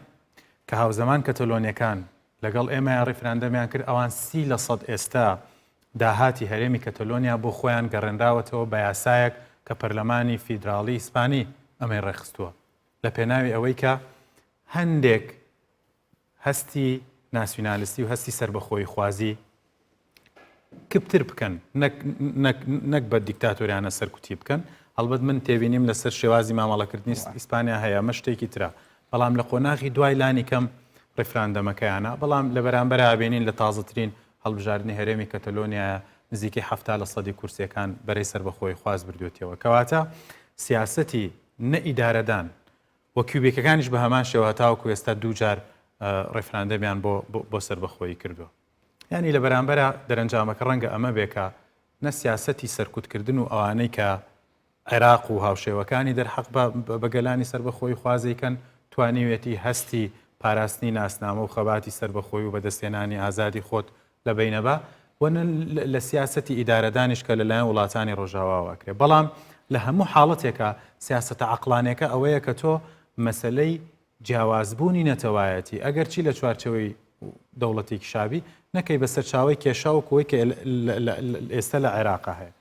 کە هاوزەمان کەتەلۆنیەکان لەگەڵ ئێمە ڕێفراندەمیان کرد ئەوان 30% ئێستا داهاتی هەرێمی کەتەلۆنیا بۆ خۆیان گەڕێنراوەتەوە بە یاسایەک کە پەرلەمانی فیدراڵی ئیسپانی ئەمەی ڕێخستووە لە پێناوی ئەوەی کە هەندێک هەستی ناسیۆنالیستی و هەستی سربەخۆی خوازی کبتر بکەن نەک بە دیکتاتۆریانە سەرکوتی بکەن. هەڵبەت من تێبینیم لەسەر شێوازی مامەڵەکردنی ئیسپانیا هەیە مە شتێکی ترە، بەڵام لە قۆناغی دوای لانی کەم ڕێفراندەمەکەیانە، بەڵام لە بەرامبەر ئابێنین لە تازەترین هەڵبژاردننی هەرێمی کەتەلۆنیا نزیکەی 70% کورسیەکان بەرەی سەربەخۆی خواز بردوێتەوە، کەواتە سیاسەتی نەئیدارەدان وە کیوبێکەکانیش بە هەمان شێوە تاوەکو ئێستا دووجار ڕێفراندەمیان بۆ سەربەخۆیی کردووە. یعنی لە بەرامبەرە دەرەنجامەکە ڕەنگە ئەمە بێکە نە سیاسەتی سەرکوتکردن و ئەوانەی کە عێراق و هاوشێوەکانی دەرحەق بە گەلانی سەربەخۆی خوازیکەن توانیوێتی هەستی پاراستنی ناسنامە و خەباتی سەربەخۆی و بەدەستێنانی ئازادی خۆت لە بینەبە وەنە لە سیاسەتی ئیدارەدانیش کە لەلایەن وڵاتانی ڕۆژاواوەکرێ. بەڵام لە هەموو حاڵەتێکە سیاسەتە عەقلانیەکە ئەوەیە کە تۆ مەسەلەی جیاوازبوونی نەتەوایەتی ئەگەر چی لە چوارچەوەی دەوڵەتێکی شابی نەکەی بەسەر چاوەی کێشا و کۆی کە ئێستا لە عێراقا هەیە.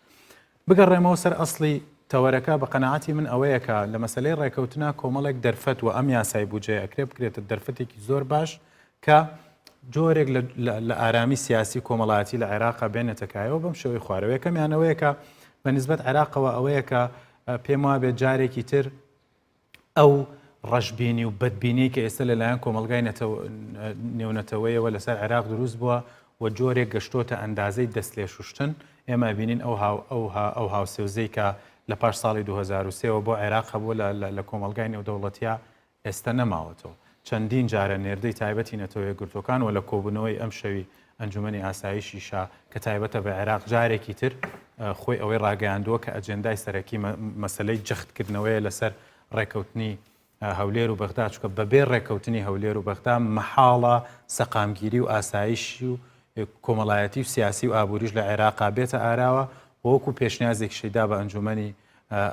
بگەڕێمەوە سەر ئەسڵی تەوەرەکە بە قەنەعەتی من ئەوەیەکە لە مەسەلەی ڕێکەوتنا کۆمەڵێک دەرفەت و ئەم یاسای بودجێ ئەکرێ بکرێتە دەرفەتێکی زۆر باش کە جۆرێک لە ئارامی سیاسی کۆمەڵایەتی لە عێراقا بێنێتەکایەوە بەم شێوەی خوارەوەی کەمیانەوەیەکە بە نسبەت عێراقەوە ئەوەیەکە پێم وابێت جارێکی تر ئەو ڕەشببینی و بەدبینی کە ئێستا لەلایەن کۆمەلگای نێونەتەوەیەوە لەسەر عێراق دروست بووە و جۆرێک گەشتۆتە ئەندازەی دەست لێ شوشتن. ئێمە بینین ئەو هاوسێوزەی کە لە پاش ساڵی 2023ەوە بۆ عێراق هەبووە لە کۆمەلگای نێودەوڵەتیە ئێستا نەماوەتەوە. چەندین جارە نێردەی تایبەتی نەتەوەیە گرتوەکان و لە کۆبوونەوەی ئەم شەوی ئەنجومەنی ئاسایشی شا کە تایبەتە بە عێراق جارێکی تر خۆی ئەوەی ڕاگەیاندووە کە ئەجێندای سەرەکی مەسلەی جەختکردنەوەیە لەسەر ڕێکەوتنی هەولێر و بەغدا، چکە بەبێ ڕێکەوتنی هەولێر و بەغدا مەحاڵە سەقامگیری و ئاسایشی و کۆمەڵایەتی و سیاسی و ئابووریش لە عێراقا بێتە ئاراوە وەکو پێشنیازێک شەیدا بە ئەنجومەنی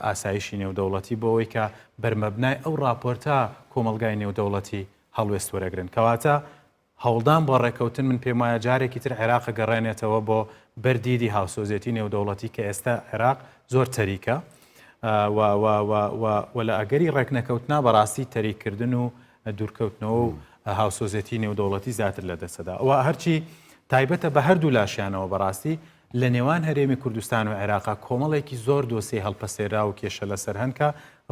ئاسایشی نێودەوڵەتی بۆەوەی کە بەرمەبنای ئەو راپۆرتە کۆمەلگای نێودەوڵەتی هەڵوێست وەرەگرن. کەواتە هەوڵدان بۆ ڕێکەوتن من پێم وایە جارێکی تر عێراق گەڕێنێتەوە بۆ بەردیدی هاوسۆزێتی نێودەوڵەتی کە ئێستا عێراق زۆر تەریکە و لە ئەگەری ڕێکنەکەوتنا بەڕاستی تەریکردن و دوورکەوتنەوە و هاوسۆزێتی نێودەوڵەتی زیاتر لەدەستەدا. ئەوە هەرچی تایبەتە بە هەردوو لاشیانەوە بەڕاستی لە نێوان هەرێمی کوردستان و عێراقا کۆمەڵێکی زۆر دۆسی هەڵپەسێرا و کێشە لەسەر هەنکە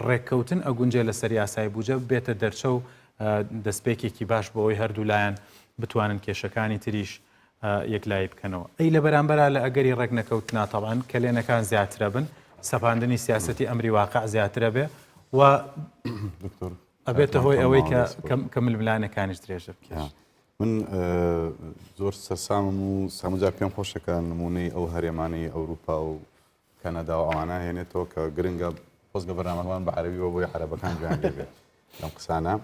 ڕێککەوتن ئەگونجێ لەسەر یاسای بودجە بێتە دەرچە و دەستپێکێکی باش بۆ ئەوەی هەردوو لایەن بتوانن کێشەکانی تریش یەکلای بکەنەوە. ئەی لە بەرامبەرە لە ئەگەری ڕێکنەکەوتنا تەڵان کەلێنەکان زیاترە بن، سەپاندنی سیاسەتی ئەمری واقع زیاترە بێ و ئەبێتە هۆی ئەوەی کە ململانەکانیش درێژە بکەن. من زۆر سەرسامم و سامجار پێم خۆشەکە نمونەی ئەو هەرێمانەی ئەوروپا و کەنەدا و ئەوانە هێنێتەوە کە گرنگە خۆزگە بەرنامەوان بە عەرەبیەوە بۆی عەرەبەکان جویان لێبێت لەم قسانە.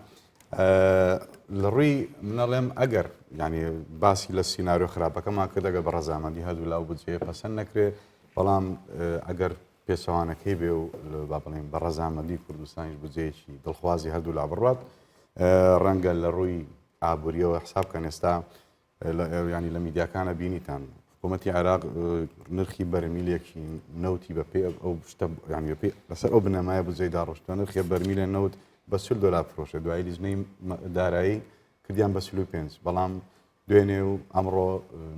لە ڕووی منەڵێم ئەگەر ینی باسی لە سیناریۆ خراپەکەمان کرد ئەگەر بە ڕەزامەندی هەردوو لاو بودجێ پەسەند نەکرێ، بەڵام ئەگەر پێچەوانەکەی بێ و با بڵێم بە ڕەزامەندی کوردستانیش بودجەیەکی دڵخوازی هەردوو لا بڕات، ڕەنگە لە ڕووی ئابووریەوە حسابکەن ئێستا ینی لە میدیاکانە بینیتان حکوومەتی عێراق نرخی بەرمیلێکی نەوتی بە پێ ئەو شتە ینی لەسەر ئەو بنەمایە بودجەی داڕۆشتووە نرخی بەرمیلێ نەوت بە $40 فرۆشە، دوای لیژنەی دارایی کردیان بە 35، بەڵام دوێنێ و ئەمڕۆ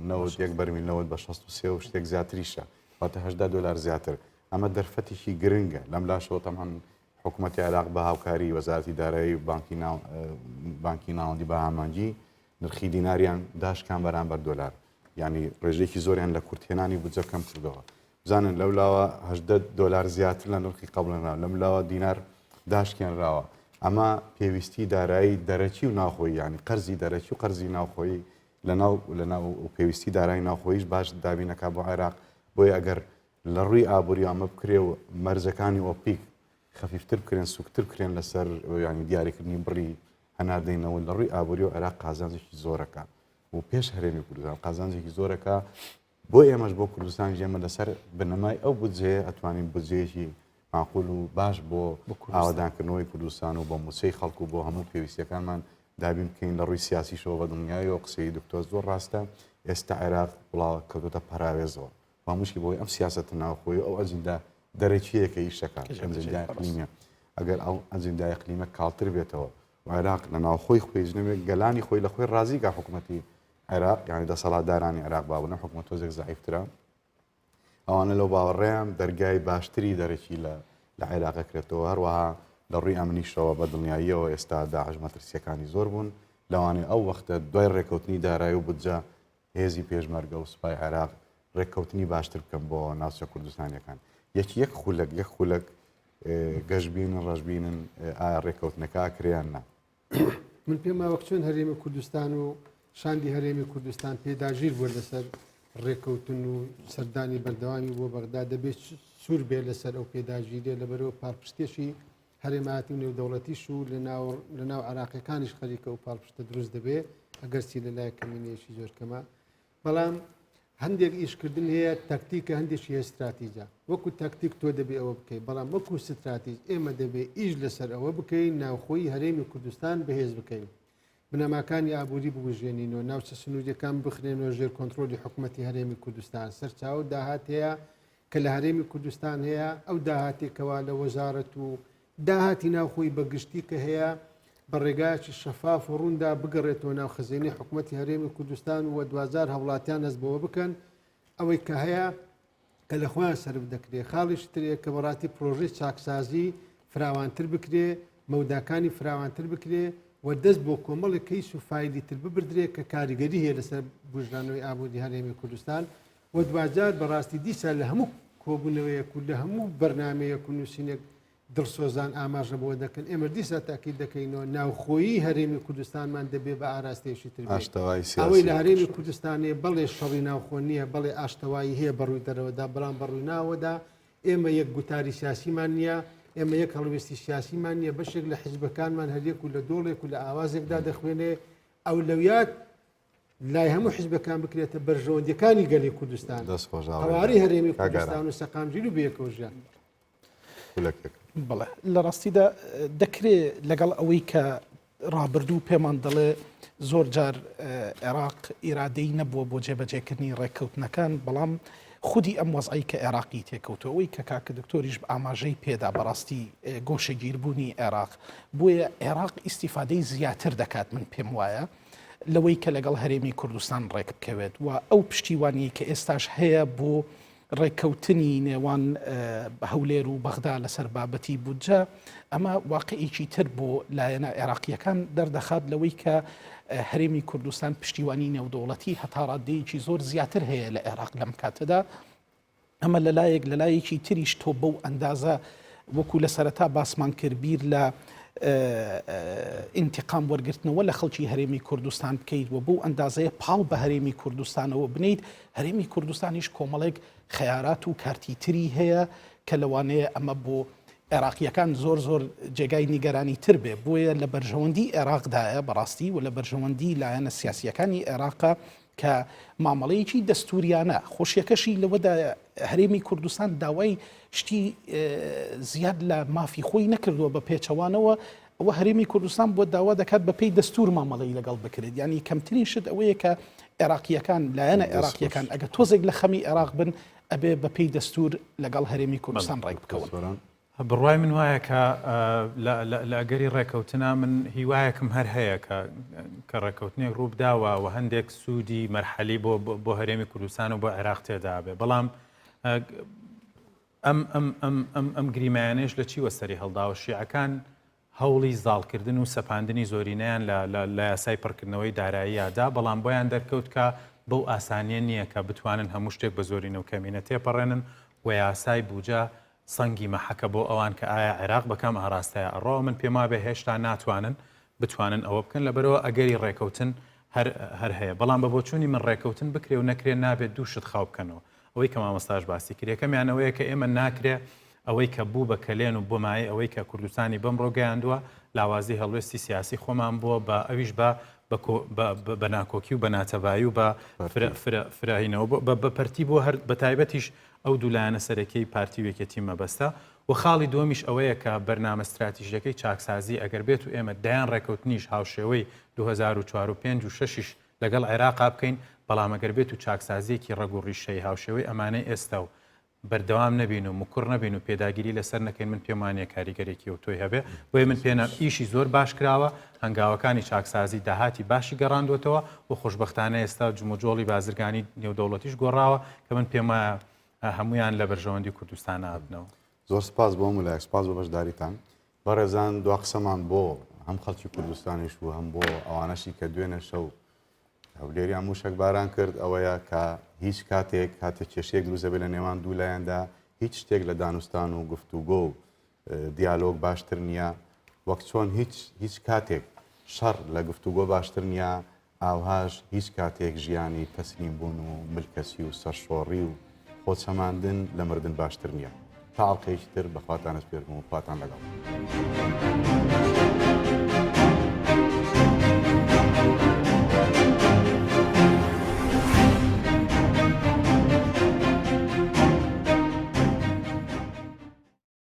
نەوت یەک بەرمیل نەوت بە 63 و شتێک زیاتریشە، واتە $80 زیاتر. ئەمە دەرفەتێکی گرنگە. لەم لاشەوە تەمان حکوومەتی عێراق بە هاوکاری وەزارەتی دارایی و بانکی ناوەندی بە هامانجی نرخی دیناریان داشکان بەرامبەر دۆلار، ینی ڕێژەیەکی زۆریان لە کورتێنانی بودجە کەم کردەوە. بزانن لەولاوە $80 زیاتر لە نرخی قبڵەنراوە، لەملاوە دینار داشکێنراوە. ئەمە پێویستی دارایی دەرەکی و ناوخۆیی، ینی قەرزی دەرەکی و قەرزی ناوخۆیی لەناو و پێویستی دارایی ناوخۆییش باش دابینەکە بۆ عێراق. بۆی ئەگەر لە ڕووی ئابووری ئەمە بکرێ و مەرجەکانی ئۆپیک خەفیفتر بکرێن، سوکتر بکرێن لەسەر ینی دیاریکردنی بڕی هەناردەینەوە لە ڕووی ئابووری و عێراق قازانجێکی زۆرەکە و پێش هەرێمی کوردستان قازانجێکی زۆرەکە. بۆ ئێمەش بۆ کوردستان ژێمە لەسەر بنەمای ئەو بودجەیە ئەتوانین بودجەیەکی معقول و باش بۆ ئاوادانکردنەوەی کوردستان و بۆ موچەی خەڵک و بۆ هەموو پێویستیەکانمان دابین بکەین. لە ڕووی سیاسیشەوە بە دڵنیاییەوە قسەی دکتۆر زۆر ڕاستە، ئێستا عێراق وڵاوە کەوتۆتە پەراوێزەوە هەمووشی بۆی ئەم سیاسەتە ناوخۆی ئەو ئەجندا دەرەکیەکە ئیشەکان ئەجندای ئەقلیمیە. ئەگەر ئەو ئەجندای ئەقلیمە کاڵتر بێتەوە و عێراق لە ناوخۆی خۆی ژنەبێت گەلانی خۆی لە خۆی ڕازیگا حکوومەتی عێراق یعنی دەسەڵاتدارانی عێراق بابنە حکوومەت تۆزێک زعیفترا ئەوانە لەو باوەڕێیان دەرگای باشتری دەرەکی لە عێراق کرێتەوە هەروەها لە ڕووی ئەمنیشەوە بە دڵنیاییەوە ئێستا داعش مەترسیەکانی زۆر بوون لەوانەیە ئەو وەختە دوای ڕێکەوتنی دارایی و بودجە هێزی پێشمەرگە و سوپای عێراق ڕێککەوتنی باشتر بکەم بۆ ناوچە کوردستانیەکان یەک خولەک گەشتبینن ڕەشبینن ئایا ڕێککەوتنەکە کریان نا من پێم وەک چۆن هەرێمی کوردستان و شاندی هەرێمی کوردستان پێداژیر بووە لەسەر ڕێککەوتن و سەردانی بەردەوامی بۆ بەغدا دەبێت سوور بێ لەسەر ئەو پێداژیرێ لەبەرەوە پاڵپشتێکی هەرێماتی و نێودەوڵەتیش و لە ناو عراقیەکانیش خەریکە و پاڵپشتە دروست دەبێت ئەگەرچی لە لای کەمینێشی زۆر کەمە بەڵام هەندێک ئیشکردن هەیە تاکتیکە هەندێکی استراتیجا وەکو تاکتیک تۆ دەبێ ئەوە بکەیت بەڵام وەکو استراتیج ئێمە دەبێ ئیش لەسەر ئەوە بکەین ناوخۆی هەرێمی کوردستان بەهێز بکەین بنەماکانی ئابووری ببژێنینەوە ناوچە سنوورجەکان بخرێنەوە ژێر کۆنتترۆلی حکوومەتی هەرێمی کوردستان سەرچاو داهات هەیە کە لە هەرێمی کوردستان هەیە ئەو داهاتێکەوە لە وەزارەت و داهاتی ناوخۆی بەگشتی کە هەیە بە ڕێگایکی شەفاف و ڕووندا بگەڕێتەوە ناو خزینەی حکوومەتی هەرێمی کوردستان و 2000 هەوڵاتیان هەستبەوە بکەن ئەوەی کە هەیە کە لە خۆیان سرف دەکرێت خاڵیش ترێت کە بەڕاتی پرۆژەی چاکسازی فراوانتر بکرێ مەوداکانی فراوانتر بکرێ و دەست بۆ کۆمەڵی کەیس و فایلی تر ببردرێت کە کاریگەری هەیە لەسەر بژرانەوەی ئابووری هەرێمی کوردستان و 2000 بەڕاستی دیسا لە هەموو کۆبوونەوەیەک و لە هەموو بەرنمەیەک و نووسینێک دڵسۆزان ئاماژە بۆ دەکەن ئێمە دیسا تاکید دەکەینەوە ناوخۆیی هەرێمی کوردستانمان دەبێت بە ئاراستەیەشی تر ئەوەی لە هەرێمی کوردستانێ بەڵێ شەڕی ناوخۆ نییە بەڵێ ئاشتەوایی هەیە بەڕووی دەرەوەدا بەڵام بەڕووی ناوەدا ئێمە یەک گوتاری سیاسیمان نییە ئێمە یەک هەڵوێستی سیاسیمان نییە بەشێک لە حیزبەکانمان هەرێک و لە دۆڵێک و لە ئاوازێکدا دەخوێنێ ئەولەویات لای هەموو حیزبەکان بکرێتە بەرژەوەندەکانی گەلی کوردستان هەواری هەرێمی کوردستان و سەقامگیر و بەیەکەوە ژیان بەڵێ لە ڕاستیدا دەکرێت لەگەڵ ئەوەی کە ڕابردوو پێمان دەڵێ زۆر جار عێراق ئیرادەی نەبووە بۆ جێبەجێکردنی ڕێککەوتنەکان بەڵام خودی ئەم وەزعی کە عێراقی تێکەوتەوەی کە کاکە دکتۆریش ئاماژەی پێدا بەڕاستی گۆشەگیربوونی عێراق بۆیە عێراق ئیسیفادەی زیاتر دەکات من پێم وایە لەوەی کە لەگەڵ هەرێمی کوردستان ڕێک بکەوێت و ئەو پشتیوانی کە ئێستاش هەیە بۆ ڕێککەوتنی نێوان هەولێر و بەغدا لەسەر بابەتی بودجە ئەمە واقعیکی تر بۆ لایەنە عێراقیەکان دەردەخات لەوەی کە هەرێمی کوردستان پشتیوانی نێودەوڵەتی هەتا ڕادەیەکی زۆر زیاتر هەیە لە عێراق لەم کاتەدا ئەمە لە لایەکی تریش تۆ بەو ئەندازە وەکو لە سەرەتا باسمان کرد بیر لە ئینتیقام وەرگرتنەوە لە خەڵکی هەرێمی کوردستان بکەیت و بۆ ئەندازەیە پاڵ بە هەرێمی کوردستانەوە بنیت هەرێمی کوردستانیش کۆمەڵێک خەیارات و کارتی تری هەیە کە لەوانەیە ئەمە بۆ عێراقیەکان زۆر جێگای نیگەرانی تر بێ بۆیە لە بەرژەوەندی عێراقدایە بەڕاستی و لە بەرژەوەندی لایەنە سیاسیەکانی عێراقا کە مامەڵەیەکی دەستوریانە خۆشیەکەشی لەوەدا هەرێمی کوردستان داوای شتی زیاد لە مافی خۆی نەکردووە بە پێچەوانەوە ئەوە هەرێمی کوردستان بۆ داوا دەکات بە پێی دەستور مامەڵەی لەگەڵ بکرێت ینی کەمترین شت ئەوەیە کە عێراقیەکان لایەنە عێراقیەکان ئەگە تۆزێک لە خەمی عێراق بن ئەبێ بە پێی دەستور لەگەڵ هەرێمی کوردستان ڕێک بکەون بڕوای من وایە کە لە ئەگەری ڕێکەوتنا من هیوایەکم هەر هەیە کە ڕێکەوتنێک ڕوو بداوە و هەندێک سوودی مەرحەلی بۆ هەرێمی کوردستان و بۆ عێراق تێدا بێ بەڵام ئەم گریمایانێش لە چی وەسەری هەڵداوە شیعەکان هەوڵی زاڵکردن و سەپاندنی زۆرینەیان لە یاسای پڕکردنەوەی داراییادا بەڵام بۆیان دەرکەوت کە بەو ئاسانیە نییە کە بتوانن هەموو شتێک بە زۆرینە و کەمینە تێپەڕێنن و یاسای بوجە سەنگی مەحەکە بۆ ئەوان کە ئایا عێراق بەکەم ئاراستەیە ئەڕۆ من پێما بێ هێشتا ناتوانن بتوانن ئەوە بکەن لەبەرەوە ئەگەری ڕێکەوتن هەر هەیە بەڵام بە بۆچوونی من ڕێکەوتن بکرێ و نەکرێ نابێت دوو شت خاو بکەنەوە ئەوەی کە مامۆستاش باسی کرد یەکەمیانەوەیە کە ئێمە ناکرێ ئەوەی کە بوو بە کەلێن و بۆمایی ئەوەی کە کوردستانی بەمڕۆ گەیاندووە لاوازی هەڵوێستی سیاسی خۆمان بووە بە ئەویش بە ناکۆکی و بە ناتەبایی و بە فراهینەوە بە پەرتی بۆ هەر بە تایبەتیش ئەو دوولایەنە سەرەکیی پارتی و یەکێتی مەبەستە و خاڵی دووەمیش ئەوەیە کە بەرنامە استراتیژیەکەی چاکسازی ئەگەر بێت و ئێمە دایان ڕێکەوتنیش هاوشێوەی 2004 و 5 و 6 لەگەڵ عێراقا بکەین بەڵام ئەگەر بێت و چاکسازیەکی ڕەگ و ڕیشەی هاوشێوەی ئەمانەی ئێستا و بەردەوام نەبین و مکوڕ نەبین و پێداگیری لەسەر نەکەین من پێمانە کاریگەرێکی و تۆی هەبێ بۆیە من پێێنە ئیشی زۆر باش کراوە هەنگاوەکانی چاکسازی داهاتی باشی گەڕاندوێتەوە و خۆشببختانە ئێستا جموجۆڵی بازرگانی نێودەوڵەتیش گۆڕاوە کە من پێمە هەمویان لە بەرژەوەندی کوردستانە هاتنەوە. زۆر سپاس بۆم لە سپاس بە بەشداریتان بەڕێزان دو قسەمان بۆ هەم خەڵکی کوردستانیش و هەم بۆ ئەوانەشی کە دوێنێ شەو هەولێریان موشک باران کرد ئەوەیە کە هیچ کاتێک کاتێک کێشەیەک دروست دەبێت لە نێوان دوو لایەندا هیچ شتێک لە دانوستان و گفتوگۆ و دیالۆگ باشتر نییە وەک چۆن هیچ کاتێک شەڕ لە گفتوگۆ باشتر نییە ئاوهاش هیچ کاتێک ژیانی تەسلیم بوون و ملکەسی و سەرشۆڕی و خۆچەماندن لە مردن باشتر نییە. تا ئەڵقەیەکی تر بەخواتان سپێرم و خواتان لەگەڵ.